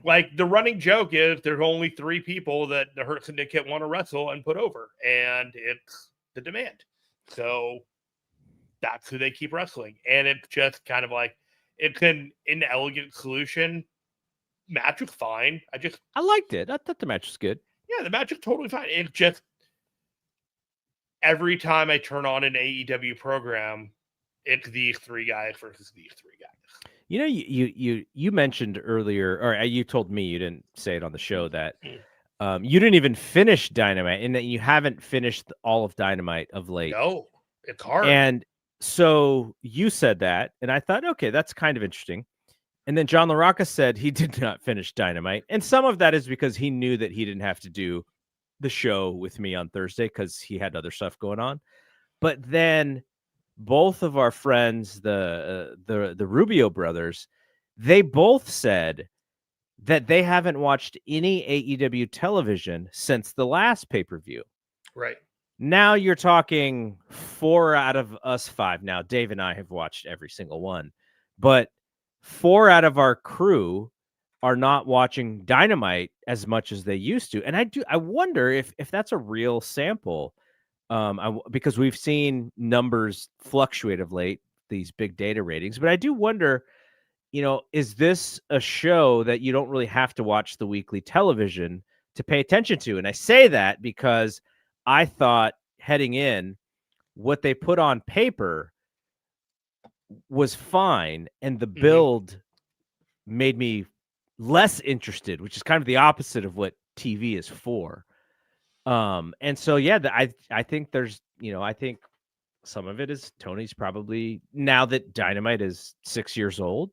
like the running joke is there's only 3 people that the Hurt Syndicate want to wrestle and put over, and it's the Demand. So that's who they keep wrestling. And it's just kind of like it's an inelegant solution. Match was fine. I liked it. I thought the match was good. Yeah, the match is totally fine. It's just every time I turn on an AEW program, it's these 3 guys versus these 3 guys. You know, you mentioned earlier, or you told me, you didn't say it on the show, that you didn't even finish Dynamite, and that you haven't finished all of Dynamite of late. No, it's hard. And so you said that, and I thought, okay, that's kind of interesting. And then John LaRocca said he did not finish Dynamite, and some of that is because he knew that he didn't have to do the show with me on Thursday because he had other stuff going on. But then both of our friends, the Rubio brothers, they both said that they haven't watched any AEW television since the last pay-per-view. Right. Now you're talking 4 out of us 5. Now, Dave and I have watched every single one, but 4 out of our crew are not watching Dynamite as much as they used to. And I wonder if that's a real sample. Because we've seen numbers fluctuate of late, these big data ratings, but I do wonder, is this a show that you don't really have to watch the weekly television to pay attention to? And I say that because I thought heading in, what they put on paper was fine, and the build made me less interested, which is kind of the opposite of what TV is for. And so, yeah, I think there's, I think some of it is Tony's probably, now that Dynamite is 6 years old,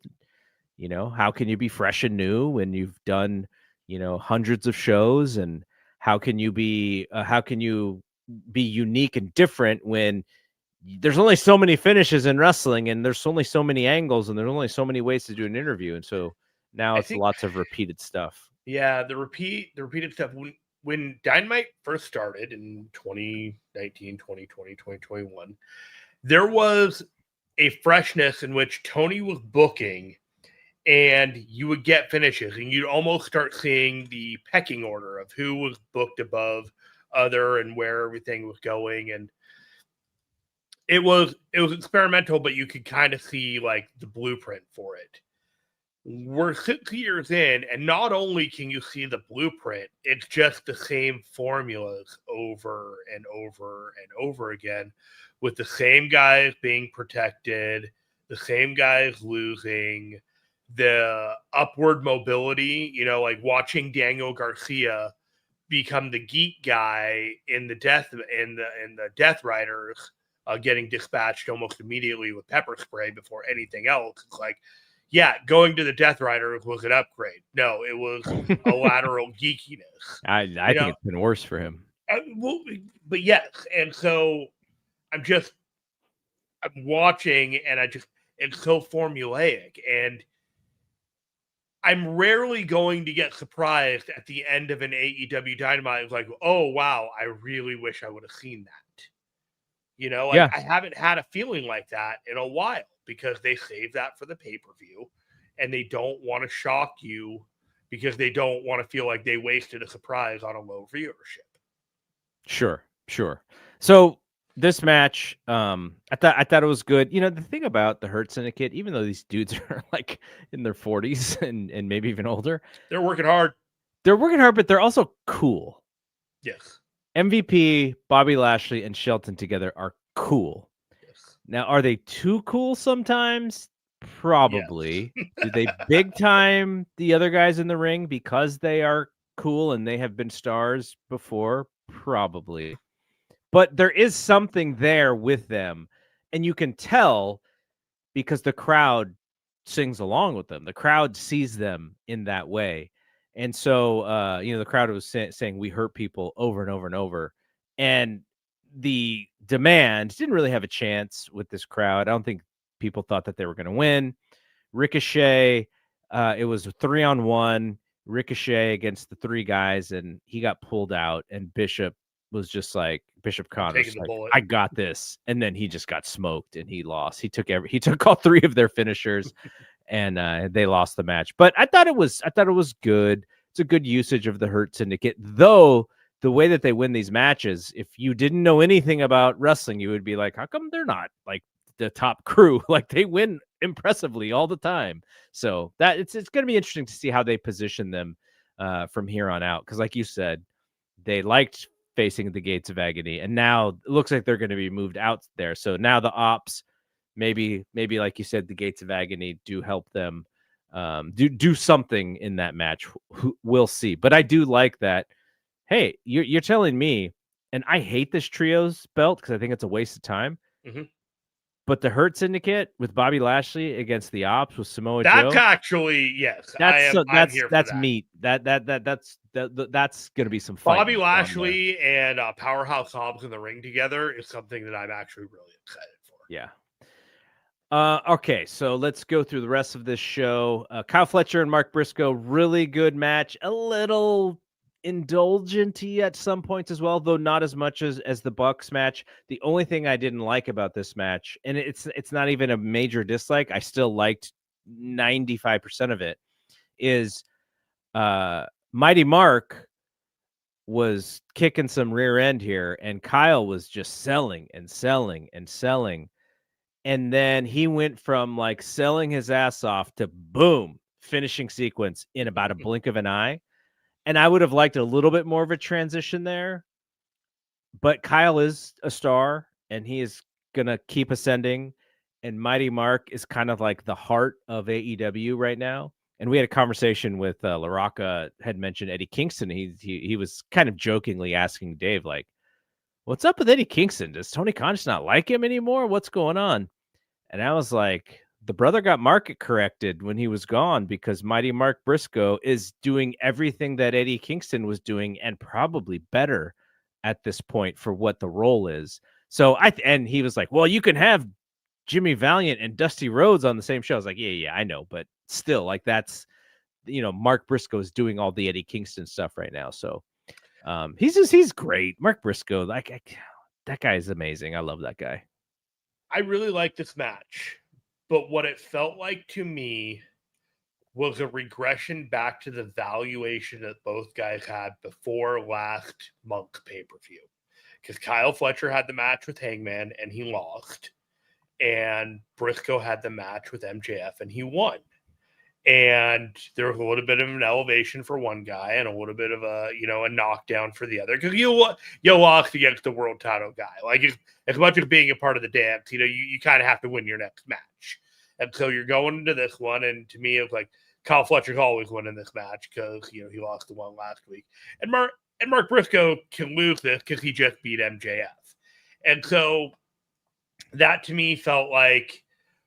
how can you be fresh and new when you've done, hundreds of shows, and how can you be unique and different when there's only so many finishes in wrestling, and there's only so many angles, and there's only so many ways to do an interview. And so now it's lots of repeated stuff. Yeah, the repeated stuff. When Dynamite first started in 2019, 2020, 2021, there was a freshness in which Tony was booking, and you would get finishes, and you'd almost start seeing the pecking order of who was booked above other and where everything was going. And it was experimental, but you could kind of see like the blueprint for it. We're 6 years in, and not only can you see the blueprint, it's just the same formulas over and over and over again, with the same guys being protected, the same guys losing, the upward mobility, like watching Daniel Garcia become the geek guy in the Death Riders, getting dispatched almost immediately with pepper spray before anything else. It's like, yeah, going to the Death Rider was an upgrade. No, it was a lateral geekiness. I think it's been worse for him. But yes, and so I'm watching, and it's so formulaic, and I'm rarely going to get surprised at the end of an AEW Dynamite. It's like, oh wow, I really wish I would have seen that. I haven't had a feeling like that in a while, because they save that for the pay-per-view, and they don't want to shock you because they don't want to feel like they wasted a surprise on a low viewership. Sure. So this match, I thought it was good. The thing about the Hurt Syndicate, even though these dudes are like in their 40s and maybe even older, they're working hard. But they're also cool. Yes. MVP, Bobby Lashley, and Shelton together are cool. Yes. Now, are they too cool sometimes? Probably. Yes. Do they big time the other guys in the ring because they are cool and they have been stars before? Probably. But there is something there with them, and you can tell because the crowd sings along with them. The crowd sees them in that way. And so, the crowd was saying we hurt people over and over and over. And the Demand didn't really have a chance with this crowd. I don't think people thought that they were going to win. Ricochet, it was a 3-on-1. Ricochet against the 3 guys, and he got pulled out. And Bishop was just like, Bishop Connor, like, I got this. And then he just got smoked and he lost. He took all 3 of their finishers. And they lost the match. But I thought it was good. It's a good usage of the Hurt Syndicate, though. The way that they win these matches, if you didn't know anything about wrestling, you would be like, how come they're not like the top crew? Like, they win impressively all the time. So that it's going to be interesting to see how they position them from here on out. Because like you said, they liked facing the Gates of Agony, and now it looks like they're going to be moved out there. So now the Ops, maybe like you said, the Gates of Agony do help them do something in that match. We'll see. But I do like that. Hey, you're telling me, and I hate this trios belt because I think it's a waste of time. Mm-hmm. But the Hurt Syndicate with Bobby Lashley against the Ops with Samoa Joe. That's actually, yes. That's meat. That's going to be some fun. Bobby Lashley and Powerhouse Hobbs in the ring together is something that I'm actually really excited for. Yeah. Okay, so let's go through the rest of this show. Kyle Fletcher and Mark Briscoe, really good match. A little indulgent-y at some points as well, though not as much as the Bucks match. The only thing I didn't like about this match, and it's not even a major dislike, I still liked 95% of it, is Mighty Mark was kicking some rear end here, and Kyle was just selling and selling and selling. And then he went from like selling his ass off to boom, finishing sequence in about a blink of an eye. And I would have liked a little bit more of a transition there. But Kyle is a star and he is going to keep ascending. And Mighty Mark is kind of like the heart of AEW right now. And we had a conversation with LaRocca had mentioned Eddie Kingston. He was kind of jokingly asking Dave, like, what's up with Eddie Kingston? Does Tony Khan just not like him anymore? What's going on? And I was like, the brother got market corrected when he was gone because Mighty Mark Briscoe is doing everything that Eddie Kingston was doing and probably better at this point for what the role is. So and he was like, well, you can have Jimmy Valiant and Dusty Rhodes on the same show. I was like, yeah, I know. But still, like that's, Mark Briscoe is doing all the Eddie Kingston stuff right now. So he's great. Mark Briscoe, that guy is amazing. I love that guy. I really like this match, but what it felt like to me was a regression back to the valuation that both guys had before last month's pay-per-view. Because Kyle Fletcher had the match with Hangman and he lost, and Briscoe had the match with MJF and he won. And there was a little bit of an elevation for one guy and a little bit of a knockdown for the other, because you lost against the world title guy. Like, as much as being a part of the dance, you kind of have to win your next match. And so you're going into this one, and to me, it was like Kyle Fletcher's always winning this match because he lost the one last week, and Mark Briscoe can lose this because he just beat MJF, and so that to me felt like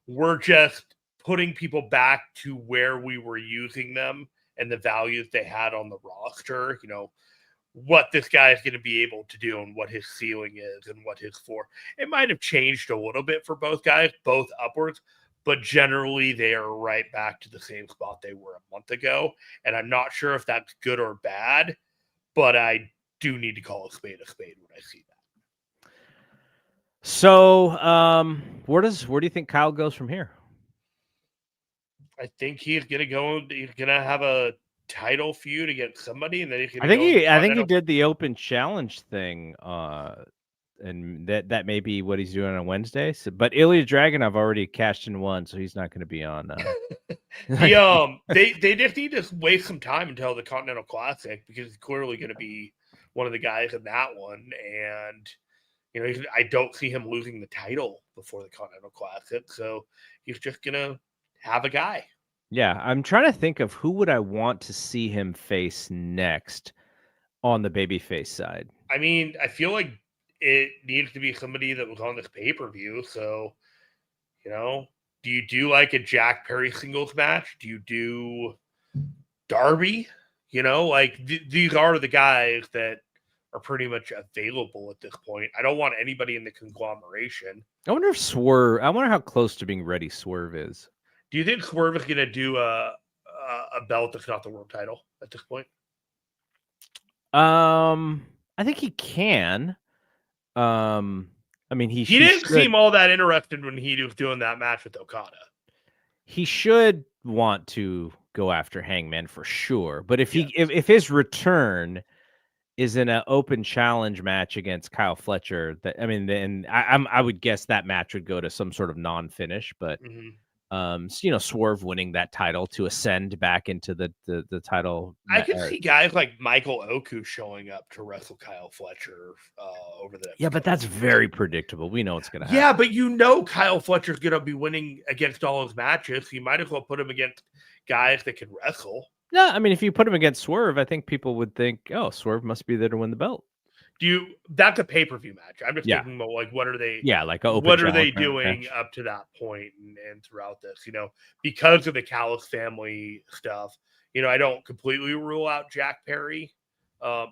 we're just putting people back to where we were using them and the values they had on the roster, what this guy is going to be able to do and what his ceiling is and what his floor. It might have changed a little bit for both guys, both upwards, but generally they are right back to the same spot they were a month ago. And I'm not sure if that's good or bad, but I do need to call a spade when I see that. So, where do you think Kyle goes from here? I think he's gonna go. He's gonna have a title feud against somebody, and then he's gonna. I think he did the open challenge thing, and that may be what he's doing on Wednesday. So, but Ilya Dragunov already cashed in one, so he's not going to be on. They just need to waste some time until the Continental Classic, because he's clearly going to be one of the guys in that one, and I don't see him losing the title before the Continental Classic, so he's just gonna have a guy. Yeah, I'm trying to think of who would I want to see him face next on the babyface side. I mean, I feel like it needs to be somebody that was on this pay-per-view. So, do you do like a Jack Perry singles match? Do you do Darby? These are the guys that are pretty much available at this point. I don't want anybody in the conglomeration. I wonder how close to being ready Swerve is. Do you think Swerve is going to do a belt that's not the world title at this point? I think he can. I mean, he didn't seem all that interested when he was doing that match with Okada. He should want to go after Hangman for sure. But if if his return is in an open challenge match against Kyle Fletcher, then I would guess that match would go to some sort of non-finish. But Swerve winning that title to ascend back into the title. I could see guys like Michael Oku showing up to wrestle Kyle Fletcher over the next but that's very predictable. We know it's going to happen. Yeah, but Kyle Fletcher's going to be winning against all his matches. You might as well put him against guys that can wrestle. No, I mean, if you put him against Swerve, I think people would think, oh, Swerve must be there to win the belt. That's a pay-per-view match. I'm just thinking about what are they what are they doing up to that point and throughout this, because of the Callis family stuff. I don't completely rule out Jack Perry.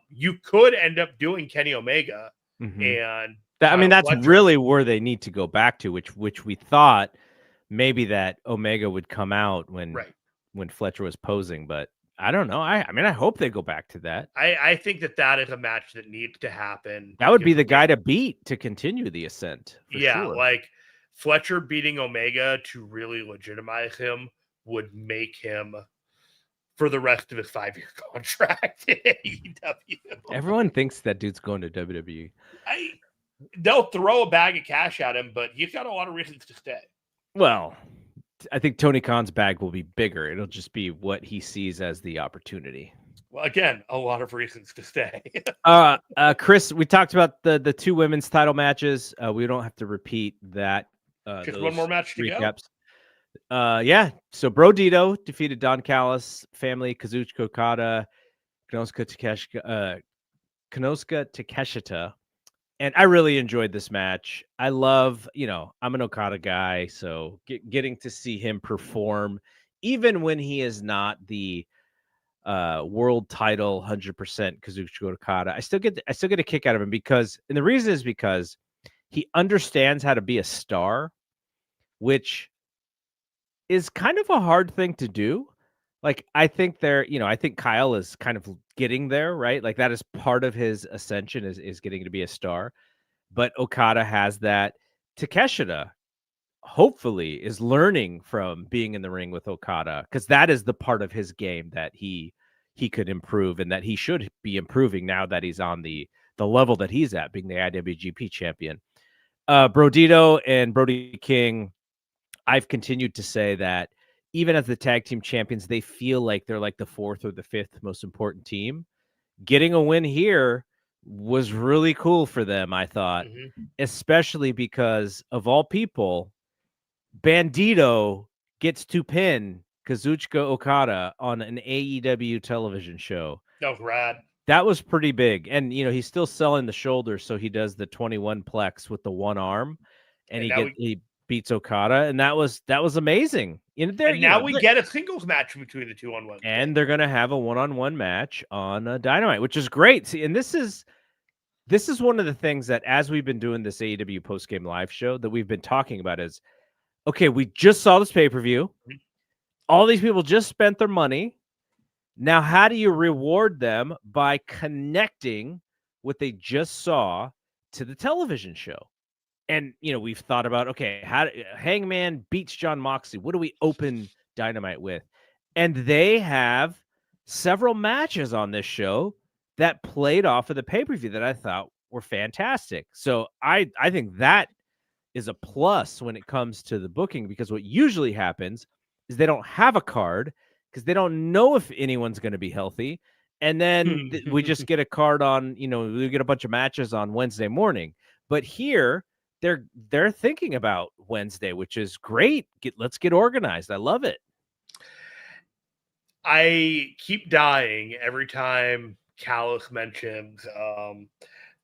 You could end up doing Kenny Omega and I mean, that's Fletcher. really where they need to go back to, which we thought maybe that Omega would come out when Fletcher was posing, but I don't know. I mean, I hope they go back to that. I think that is a match that needs to happen. That would be the guy to beat to continue the ascent, for sure. Like Fletcher beating Omega to really legitimize him would make him for the rest of his 5-year contract in AEW. Everyone thinks that dude's going to WWE. They'll throw a bag of cash at him, but he's got a lot of reasons to stay. Well, I think Tony Khan's bag will be bigger. It'll just be what he sees as the opportunity. Well, again, a lot of reasons to stay. Chris, we talked about the two women's title matches. We don't have to repeat that. Just one more match to recaps. Yeah. So Brodito defeated Don Callis, family, Kazuchika Okada, Konosuke Takeshita. And I really enjoyed this match. I love, I'm an Okada guy, so getting to see him perform, even when he is not the world title 100% Kazuchika Okada, I still get a kick out of him because the reason is because he understands how to be a star, which is kind of a hard thing to do. Like, I think I think Kyle is kind of getting there, right? Like, that is part of his ascension is getting to be a star. But Okada has that. Takeshita, hopefully, is learning from being in the ring with Okada, because that is the part of his game that he could improve and that he should be improving now that he's on the level that he's at, being the IWGP champion. Brodito and Brody King, I've continued to say that even as the tag team champions, they feel like they're like the fourth or the fifth most important team. Getting a win here was really cool for them, I thought, especially because of all people, Bandito gets to pin Kazuchika Okada on an AEW television show. That was rad. That was pretty big. And, he's still selling the shoulder, so he does the 21 plex with the one arm, and he beats Okada, and that was amazing. And now we get a singles match between the two on Wednesday. And they're going to have a one-on-one match on Dynamite, which is great. See, and this is one of the things that, as we've been doing this AEW Post Game live show, that we've been talking about is, okay, we just saw this pay-per-view. All these people just spent their money. Now, how do you reward them by connecting what they just saw to the television show? And, we've thought about, okay, Hangman beats Jon Moxley. What do we open Dynamite with? And they have several matches on this show that played off of the pay-per-view that I thought were fantastic. So I think that is a plus when it comes to the booking, because what usually happens is they don't have a card because they don't know if anyone's going to be healthy. And then we just get a card on, we get a bunch of matches on Wednesday morning. But here they're thinking about Wednesday, which is great. Let's get organized. I love it. I keep dying every time Callis mentions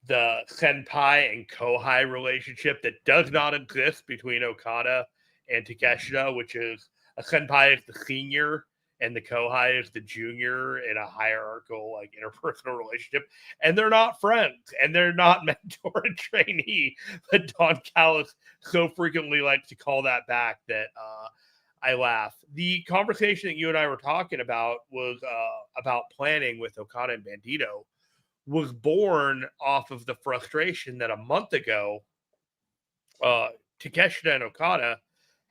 the senpai and kohai relationship that does not exist between Okada and Takeshita, which is a senpai is the senior and the kohai is the junior in a hierarchical, like, interpersonal relationship. And they're not friends, and they're not mentor and trainee. But Don Callis so frequently likes to call that back that I laugh. The conversation that you and I were talking about was about planning with Okada and Bandito was born off of the frustration that a month ago, Takeshita and Okada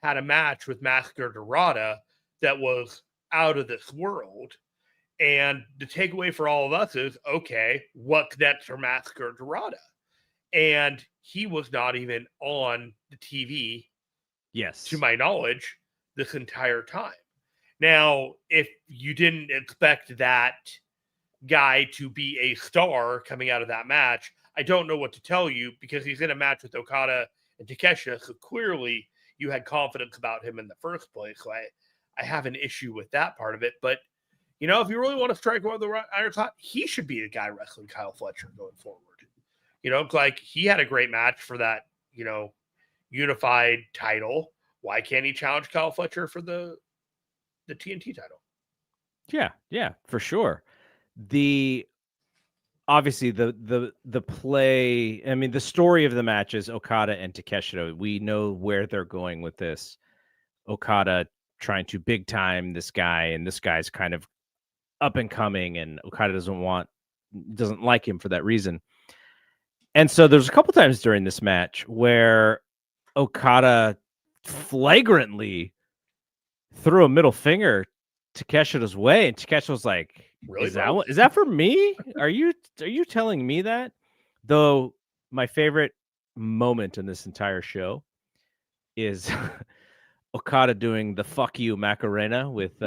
had a match with Massacre Dorada that was out of this world. And the takeaway for all of us is, okay, what's next for Massacre Dorada? And he was not even on the TV, yes, to my knowledge, this entire time. Now, if you didn't expect that guy to be a star coming out of that match, I don't know what to tell you, because he's in a match with Okada and Takeshita, so clearly you had confidence about him in the first place. So I have an issue with that part of it. But, if you really want to strike while the iron's hot, he should be the guy wrestling Kyle Fletcher going forward. Like, he had a great match for that, unified title. Why can't he challenge Kyle Fletcher for the TNT title? Yeah, for sure. The obviously the play, I mean, the story of the match is Okada and Takeshita. We know where they're going with this. Okada trying to big time this guy, and this guy's kind of up and coming, and Okada doesn't like him for that reason. And so there's a couple times during this match where Okada flagrantly threw a middle finger Takeshita's way, and Takeshita was like, Really, is that for me? Are you telling me that? Though my favorite moment in this entire show is Okada doing the fuck you Macarena with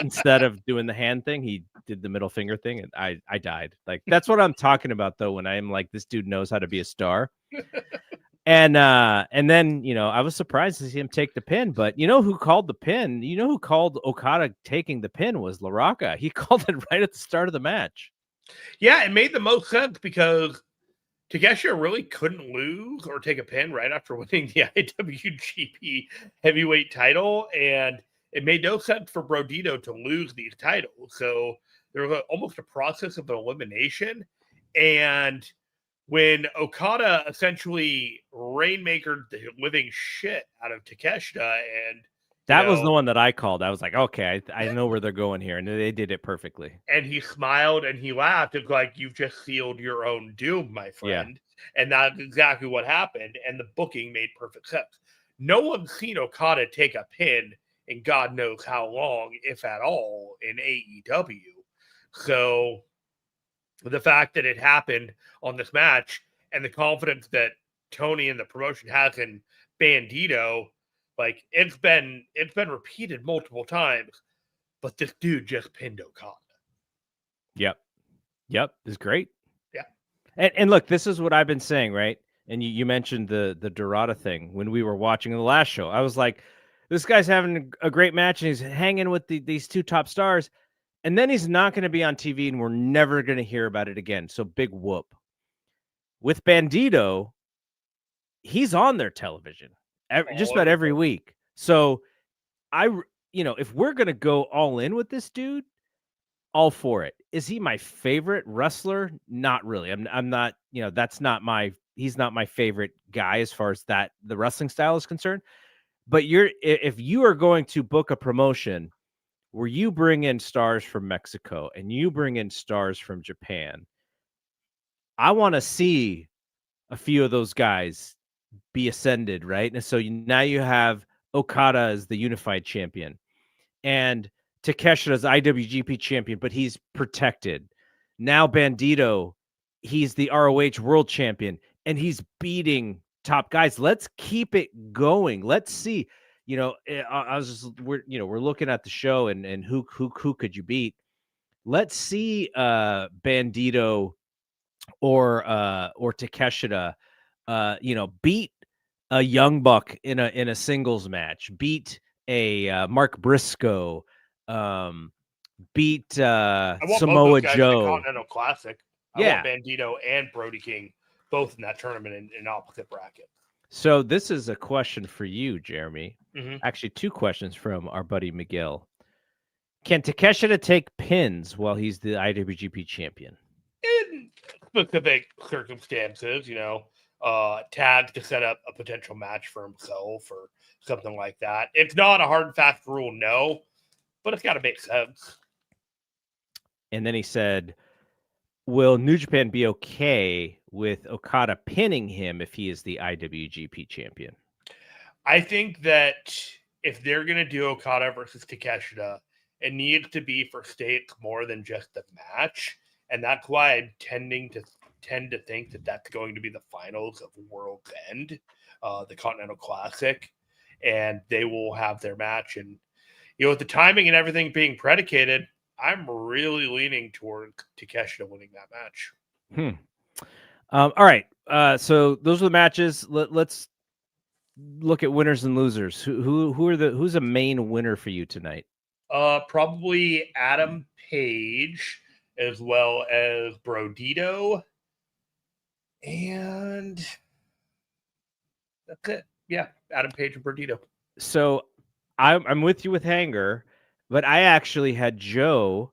instead of doing the hand thing, he did the middle finger thing, and I died. Like, that's what I'm talking about though, when I'm like, this dude knows how to be a star. And then, I was surprised to see him take the pin, but you know who called the pin? You know who called Okada taking the pin was LaRocca. He called it right at the start of the match. Yeah, it made the most sense because Takeshita really couldn't lose or take a pin right after winning the IWGP heavyweight title, and it made no sense for Brodito to lose these titles. So there was almost a process of elimination, and when Okada essentially rainmakered the living shit out of Takeshita, and that was the one that I called. I was like, okay, I know where they're going here, and they did it perfectly. And he smiled and he laughed. It's like, you've just sealed your own doom, my friend. Yeah. And that's exactly what happened. And the booking made perfect sense. No one's seen Okada take a pin in God knows how long, if at all, in AEW. So the fact that it happened on this match and the confidence that Tony and the promotion has in Bandito, like, it's been repeated multiple times, but this dude just pinned Okada. Yep, it's great. Yeah. And look, this is what I've been saying, right? And you mentioned the Dorada thing when we were watching the last show. I was like, this guy's having a great match and he's hanging with these two top stars, and then he's not going to be on TV and we're never going to hear about it again. So big whoop. With Bandito, he's on their television just about every week. So if we're going to go all in with this dude, all for it. Is he my favorite wrestler? Not really. I'm not, he's not my favorite guy as far as the wrestling style is concerned. But if you are going to book a promotion where you bring in stars from Mexico and you bring in stars from Japan, I want to see a few of those guys be ascended, right? And so now you have Okada as the unified champion, and Takeshita's IWGP champion, but he's protected. Now Bandito, he's the ROH world champion, and he's beating top guys. Let's keep it going. Let's see. We're looking at the show and who could you beat? Let's see Bandito or Takeshita beat a Young Buck in a singles match, beat a Mark Briscoe, beat Samoa Joe. In the Continental Classic. I want Bandito and Brody King both in that tournament in opposite bracket. So this is a question for you, Jeremy. Mm-hmm. Actually, two questions from our buddy Miguel. Can Takeshita take pins while he's the IWGP champion? In specific circumstances, tags to set up a potential match for himself or something like that. It's not a hard and fast rule, no, but it's got to make sense. And then he said, will New Japan be okay with Okada pinning him if he is the IWGP champion? I think that if they're going to do Okada versus Takeshita, it needs to be for stakes more than just the match. And that's why I'm tend to think that that's going to be the finals of World's End, the Continental Classic, and they will have their match. And, with the timing and everything being predicated, I'm really leaning toward Takeshita winning that match. All right. So those are the matches. Let's look at winners and losers. Who's a main winner for you tonight? Probably Adam Page, as well as Brodito. And that's it. Yeah, Adam Page and Brodito. So I'm with you with Hanger, but I actually had Joe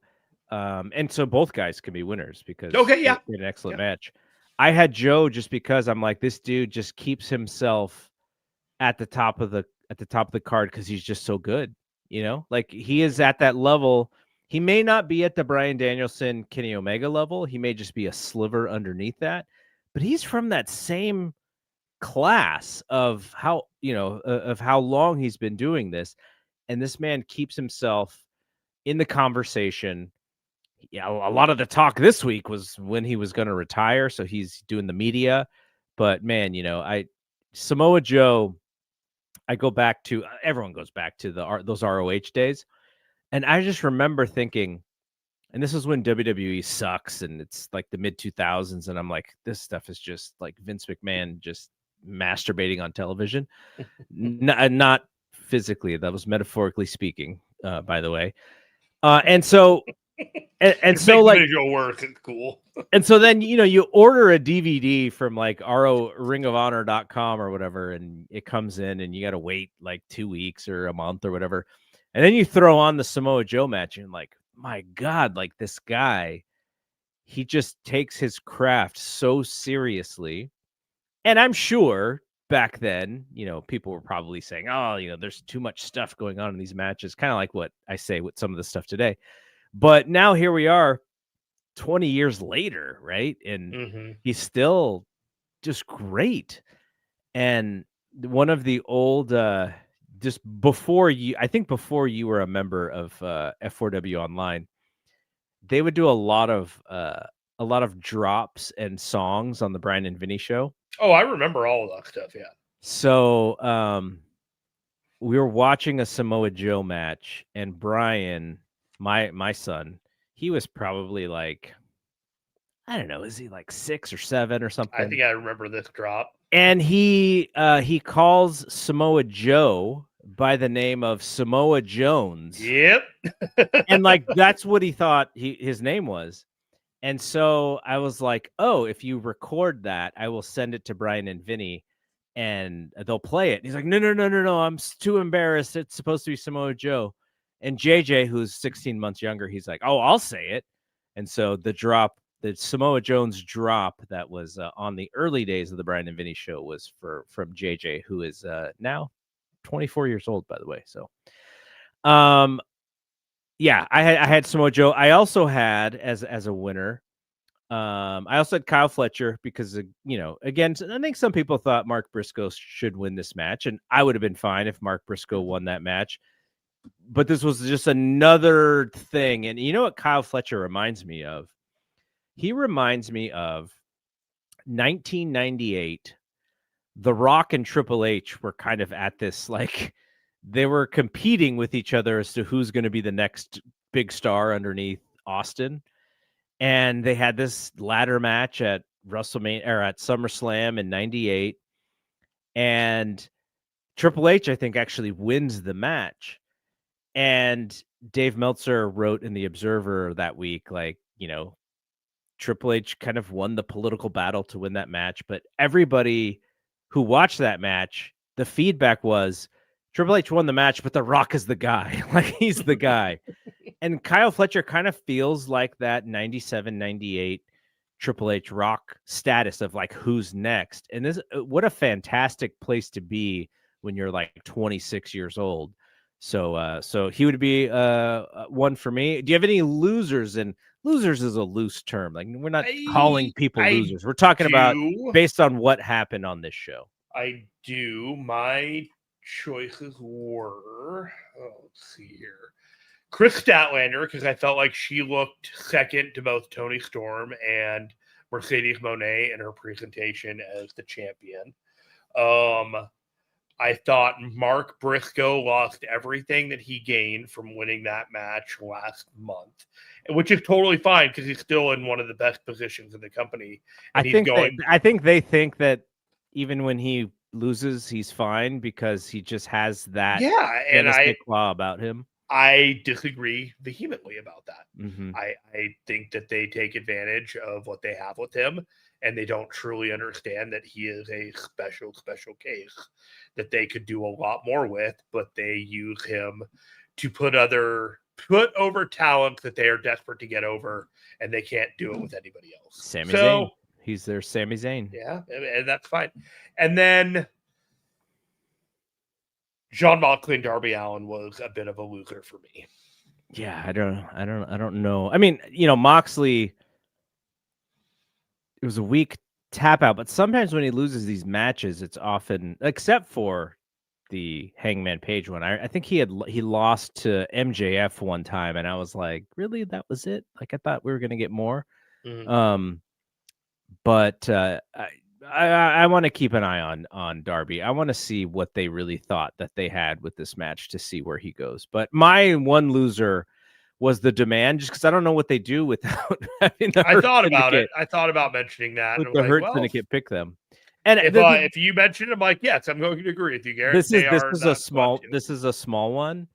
And so both guys can be winners because Okay, yeah. they had an excellent Yeah. match. I had Joe just because I'm like, this dude just keeps himself at the top of the card because he's just so good. Like he is at that level. He may not be at the Bryan Danielson, Kenny Omega level. He may just be a sliver underneath that, but he's from that same class of how long he's been doing this. And this man keeps himself in the conversation. Yeah, a lot of the talk this week was when he was going to retire, so he's doing the media. But man, Samoa Joe, I go back to everyone goes back to those ROH days, and I just remember thinking, and this is when WWE sucks, and it's like the mid 2000s, and I'm like, this stuff is just like Vince McMahon just masturbating on television, not physically. That was metaphorically speaking, by the way. And so like visual work is cool. And so then, you order a DVD from like ringofhonor.com or whatever, and it comes in and you got to wait like 2 weeks or a month or whatever. And then you throw on the Samoa Joe match and like, my God, like this guy, he just takes his craft so seriously. And I'm sure back then, people were probably saying, oh, there's too much stuff going on in these matches. Kind of like what I say with some of the stuff today. But now here we are, 20 years later, right? And he's still just great. And one of the old just before you were a member of F4W Online, they would do a lot of drops and songs on the Brian and Vinny show. Oh, I remember all of that stuff, yeah. So we were watching a Samoa Joe match, and Brian, my son, he was probably like, I don't know, is he like 6 or 7 or something? I think I remember this drop. And he calls Samoa Joe by the name of Samoa Jones. Yep. And like that's what he thought his name was. And so I was like, oh, if you record that, I will send it to Brian and Vinny and they'll play it. And he's like, no, I'm too embarrassed. It's supposed to be Samoa Joe. And JJ, who's 16 months younger, he's like, oh, I'll say it. And so the Samoa Jones drop that was on the early days of the Brian and Vinny show was from JJ, who is now 24 years old, by the way. So, yeah, I had Samoa Joe. I also had as a winner. I also had Kyle Fletcher because again, I think some people thought Mark Briscoe should win this match, and I would have been fine if Mark Briscoe won that match. But this was just another thing, and you know what Kyle Fletcher reminds me of? He reminds me of 1998. The Rock and Triple H were kind of at this, like, they were competing with each other as to who's going to be the next big star underneath Austin. And they had this ladder match at WrestleMania or at SummerSlam in 98. And Triple H, I think, actually wins the match. And Dave Meltzer wrote in the Observer that week, like, Triple H kind of won the political battle to win that match, but everybody who watched that match, the feedback was Triple H won the match, but The Rock is the guy. Like, he's the guy. And Kyle Fletcher kind of feels like that 97, 98 Triple H Rock status of like, who's next? And this, what a fantastic place to be when you're like 26 years old. So he would be one for me. Do you have any losers? And losers is a loose term. Like, we're not calling people losers. We're talking about based on what happened on this show. I do. My choices were, let's see here. Chris Statlander, because I felt like she looked second to both Toni Storm and Mercedes Moné in her presentation as the champion. I thought Mark Briscoe lost everything that he gained from winning that match last month, which is totally fine because he's still in one of the best positions in the company. And I think they think that even when he loses, he's fine because he just has that claw about him. I disagree vehemently about that. Mm-hmm. I think that they take advantage of what they have with him, and they don't truly understand that he is a special case that they could do a lot more with, but they use him to put other put over talent that they are desperate to get over, and they can't do it with anybody else. Sami Zayn. He's their Sami Zayn. Yeah, and that's fine. And then Jon Moxley and Darby Allin was a bit of a loser for me. Yeah, I don't know. I mean, Moxley, it was a weak tap out, but sometimes when he loses these matches, it's often, except for the Hangman Page one. I think he lost to MJF one time, and I was like, really, that was it? Like, I thought we were gonna get more. Mm-hmm. But I want to keep an eye on Darby. I want to see what they really thought that they had with this match to see where he goes. But my one loser was the Demand, just because I don't know what they do without having the I thought about it. I thought about mentioning that. With the Hurt Syndicate pick them. And if you mentioned it, I'm like, yes, I'm going to agree with you, Garrett. This is a small one,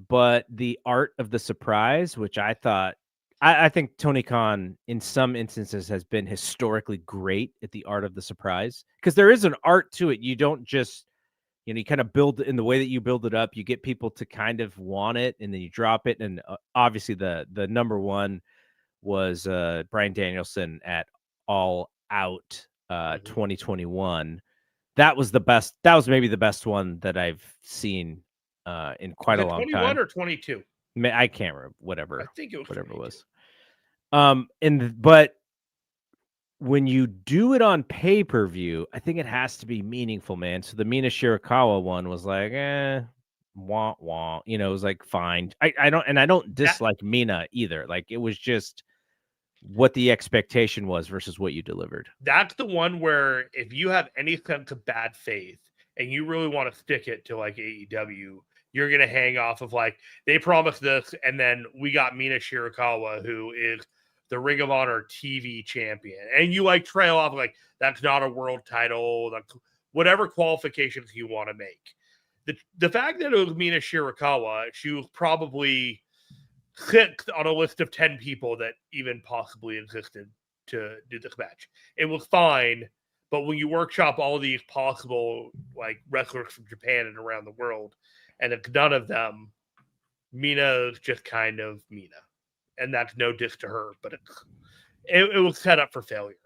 but the art of the surprise, which I thought, I think Tony Khan in some instances has been historically great at the art of the surprise, because there is an art to it. You don't just, you kind of build in the way that you build it up. You get people to kind of want it, and then you drop it. And obviously the number one was Bryan Danielson at All Out 2021. That was the best. That was maybe the best one that I've seen in quite a long time. 21 or 22? I can't remember. Whatever. I think it was whatever 22. It was. But when you do it on pay-per-view, I think it has to be meaningful, man. So the Mina Shirakawa one was like, wah wah. It was like fine. I don't dislike Mina either. Like, it was just what the expectation was versus what you delivered. That's the one where if you have any sense of bad faith and you really want to stick it to like AEW, you're going to hang off of like, they promised this, and then we got Mina Shirakawa, who is the Ring of Honor TV champion. And you like trail off like, that's not a world title, that's whatever qualifications you want to make. The fact that it was Mina Shirakawa, she was probably 6th on a list of 10 people that even possibly existed to do this match. It was fine, but when you workshop all these possible like wrestlers from Japan and around the world, and it's none of them, Mina is just kind of Mina, and that's no diss to her, but it was set up for failure.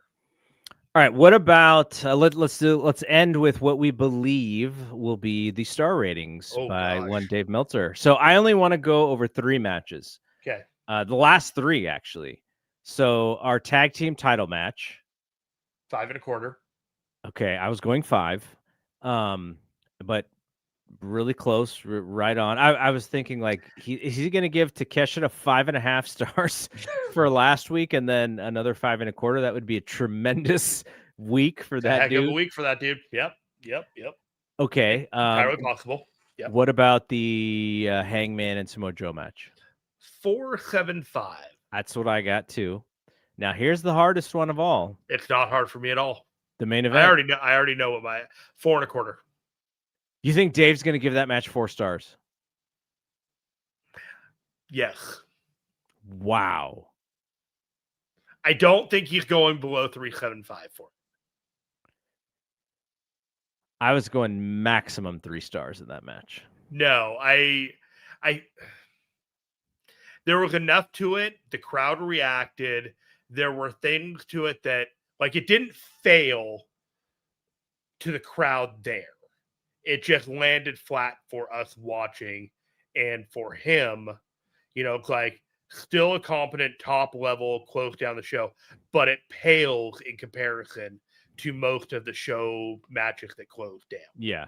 All right, what about let's end with what we believe will be the star ratings by one Dave Meltzer. So I only want to go over 3 matches. Okay. The last 3 actually. So our tag team title match, 5.25. Okay, I was going 5, but really close, right on. I was thinking like, is he going to give Takeshita 5.5 stars for last week, and then another 5.25? That would be a tremendous week for that dude. Heck of a week for that dude. Yep. Okay. Entirely possible. Yep. What about the Hangman and Samoa Joe match? 4.75. That's what I got too. Now here's the hardest one of all. It's not hard for me at all. The main event. I already know what my 4.25. You think Dave's going to give that match 4 stars? Yes. Wow. I don't think he's going below 3.75 for it. I was going maximum 3 stars in that match. No, there was enough to it. The crowd reacted. There were things to it that, like, it didn't fail to the crowd there. It just landed flat for us watching, and for him, it's like still a competent top level close down the show, but it pales in comparison to most of the show matches that closed down. Yeah.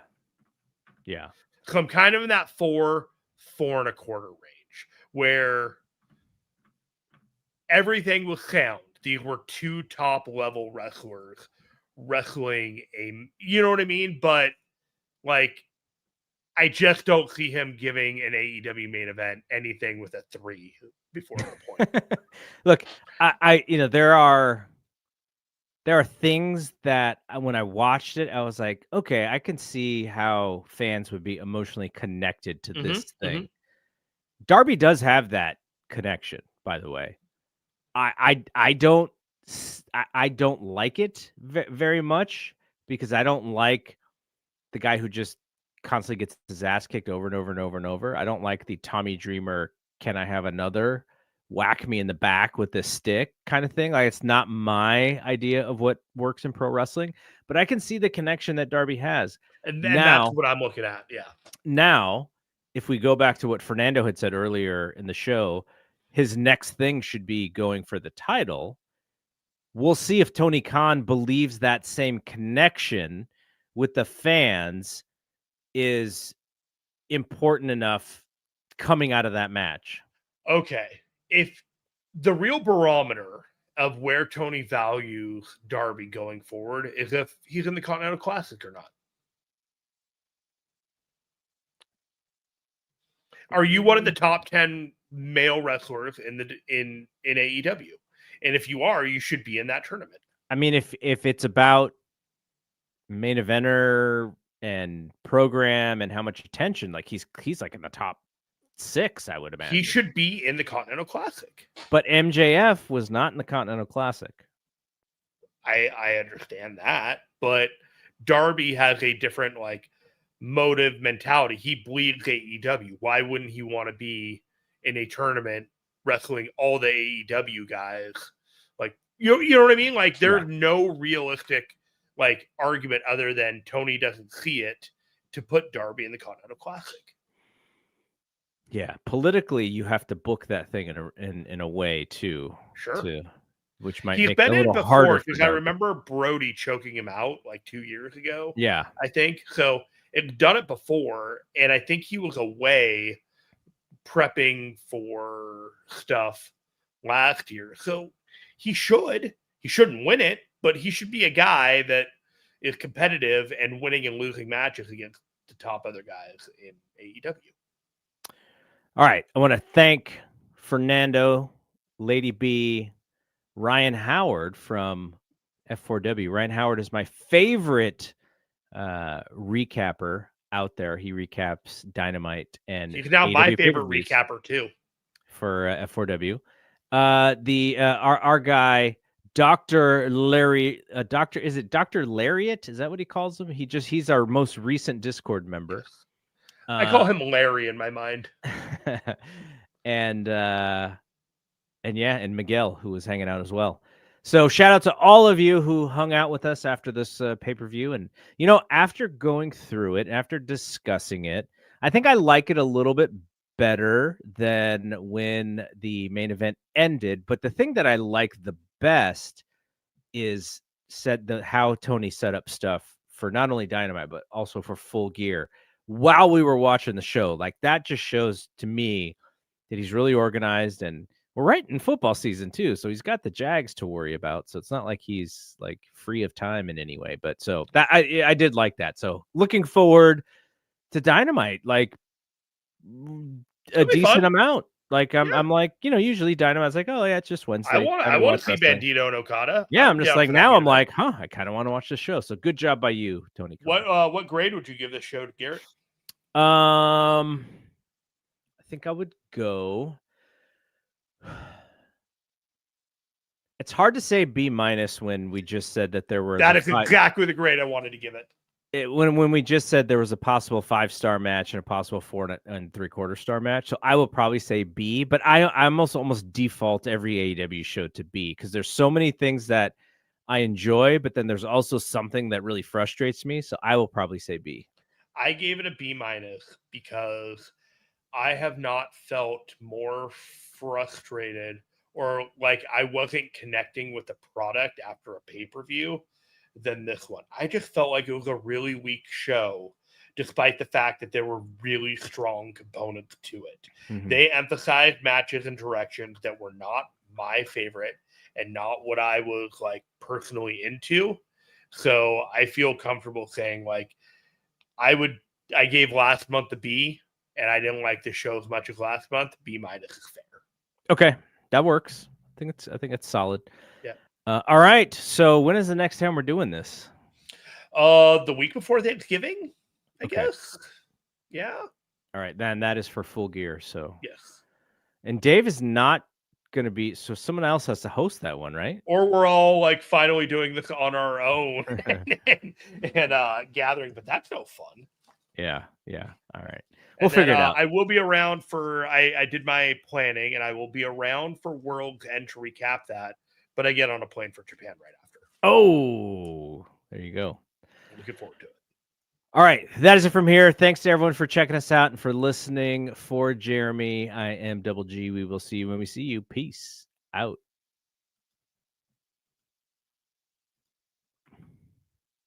So I'm kind of in that 4.25 range where everything was sound. These were 2 top level wrestlers wrestling you know what I mean? But like, I just don't see him giving an AEW main event anything with a 3 before the point. Look, there are things that when I watched it, I was like, okay, I can see how fans would be emotionally connected to this thing. Mm-hmm. Darby does have that connection, by the way. I don't like it very much, because I don't like the guy who just constantly gets his ass kicked over and over and over and over. I don't like the Tommy Dreamer can I have another whack me in the back with this stick kind of thing? Like, it's not my idea of what works in pro wrestling, but I can see the connection that Darby has. And that's Now, what I'm looking at. Yeah. now, if we go back to what Fernando had said earlier in the show, his next thing should be going for the title. We'll see if Tony Khan believes that same connection with the fans is important enough coming out of that match. Okay. If the real barometer of where Tony values Darby going forward is if he's in the Continental Classic or not. Are you one of the top 10 male wrestlers in AEW? And if you are, you should be in that tournament. I mean, if it's about main eventer and program and how much attention, like he's like in the top 6, I would imagine. He should be in the Continental Classic. But MJF was not in the Continental Classic. I understand that, but Darby has a different like motive mentality. He bleeds AEW. Why wouldn't he want to be in a tournament wrestling all the AEW guys? Like you know what I mean? Like there's no realistic like argument other than Tony doesn't see it to put Darby in the Continental Classic. Yeah, politically, you have to book that thing in a way too. Sure. Which might He's make been it a little in harder. Because I remember Brody choking him out like 2 years ago. Yeah, I think so. It's done it before, and I think he was away prepping for stuff last year. So he shouldn't win it, but he should be a guy that is competitive and winning and losing matches against the top other guys in AEW. All right. I want to thank Fernando, Lady B, Ryan Howard from F4W. Ryan Howard is my favorite recapper out there. He recaps Dynamite and he's now AEW my favorite recapper too for F4W. Our guy Dr. Larry, is it Dr. Lariat? Is that what he calls him? He's our most recent Discord member. Yes. I call him Larry in my mind. And Miguel, who was hanging out as well. So shout out to all of you who hung out with us after this pay-per-view. And, after going through it, after discussing it, I think I like it a little bit better than when the main event ended. But the thing that I like the best is how Tony set up stuff for not only Dynamite, but also for Full Gear while we were watching the show. Like, that just shows to me that he's really organized, and we're right in football season too. So he's got the Jags to worry about. So it's not like he's like free of time in any way, but so that I did like that. So looking forward to Dynamite, like a decent amount. Like I'm like, usually Dynamite's like, oh yeah, it's just Wednesday. I want to see Bandito and Okada. Yeah, I'm just like, now I'm like, I kind of want to watch the show. So good job by you, Tony. What grade would you give this show to Garrett? I think I would go. It's hard to say B- when we just said that there were. That is exactly the grade I wanted to give it. When we just said there was a possible 5-star match and a possible 4 3/4 star match, so I will probably say B. But I'm also almost default every AEW show to B because there's so many things that I enjoy, but then there's also something that really frustrates me. So I will probably say B. I gave it a B- because I have not felt more frustrated or like I wasn't connecting with the product after a pay-per-view than this one. I just felt like it was a really weak show, despite the fact that there were really strong components to it. Mm-hmm. They emphasized matches and directions that were not my favorite and not what I was like personally into. So I feel comfortable saying like I gave last month a B, and I didn't like the show as much as last month. B- is fair. Okay, that works. I think it's solid. Yeah. All right. So when is the next time we're doing this? The week before Thanksgiving, I guess. Yeah. All right. Then that is for Full Gear. So yes. And Dave is not going to be. So someone else has to host that one, right? Or we're all like finally doing this on our own and gathering, but that's no fun. Yeah. All right. We'll figure it out. I will be around for I did my planning, and I will be around for World's End to recap that. But I get on a plane for Japan right after. Oh, there you go. I'm looking forward to it. All right, that is it from here. Thanks to everyone for checking us out and for listening. For Jeremy, I am Double G. We will see you when we see you. Peace out.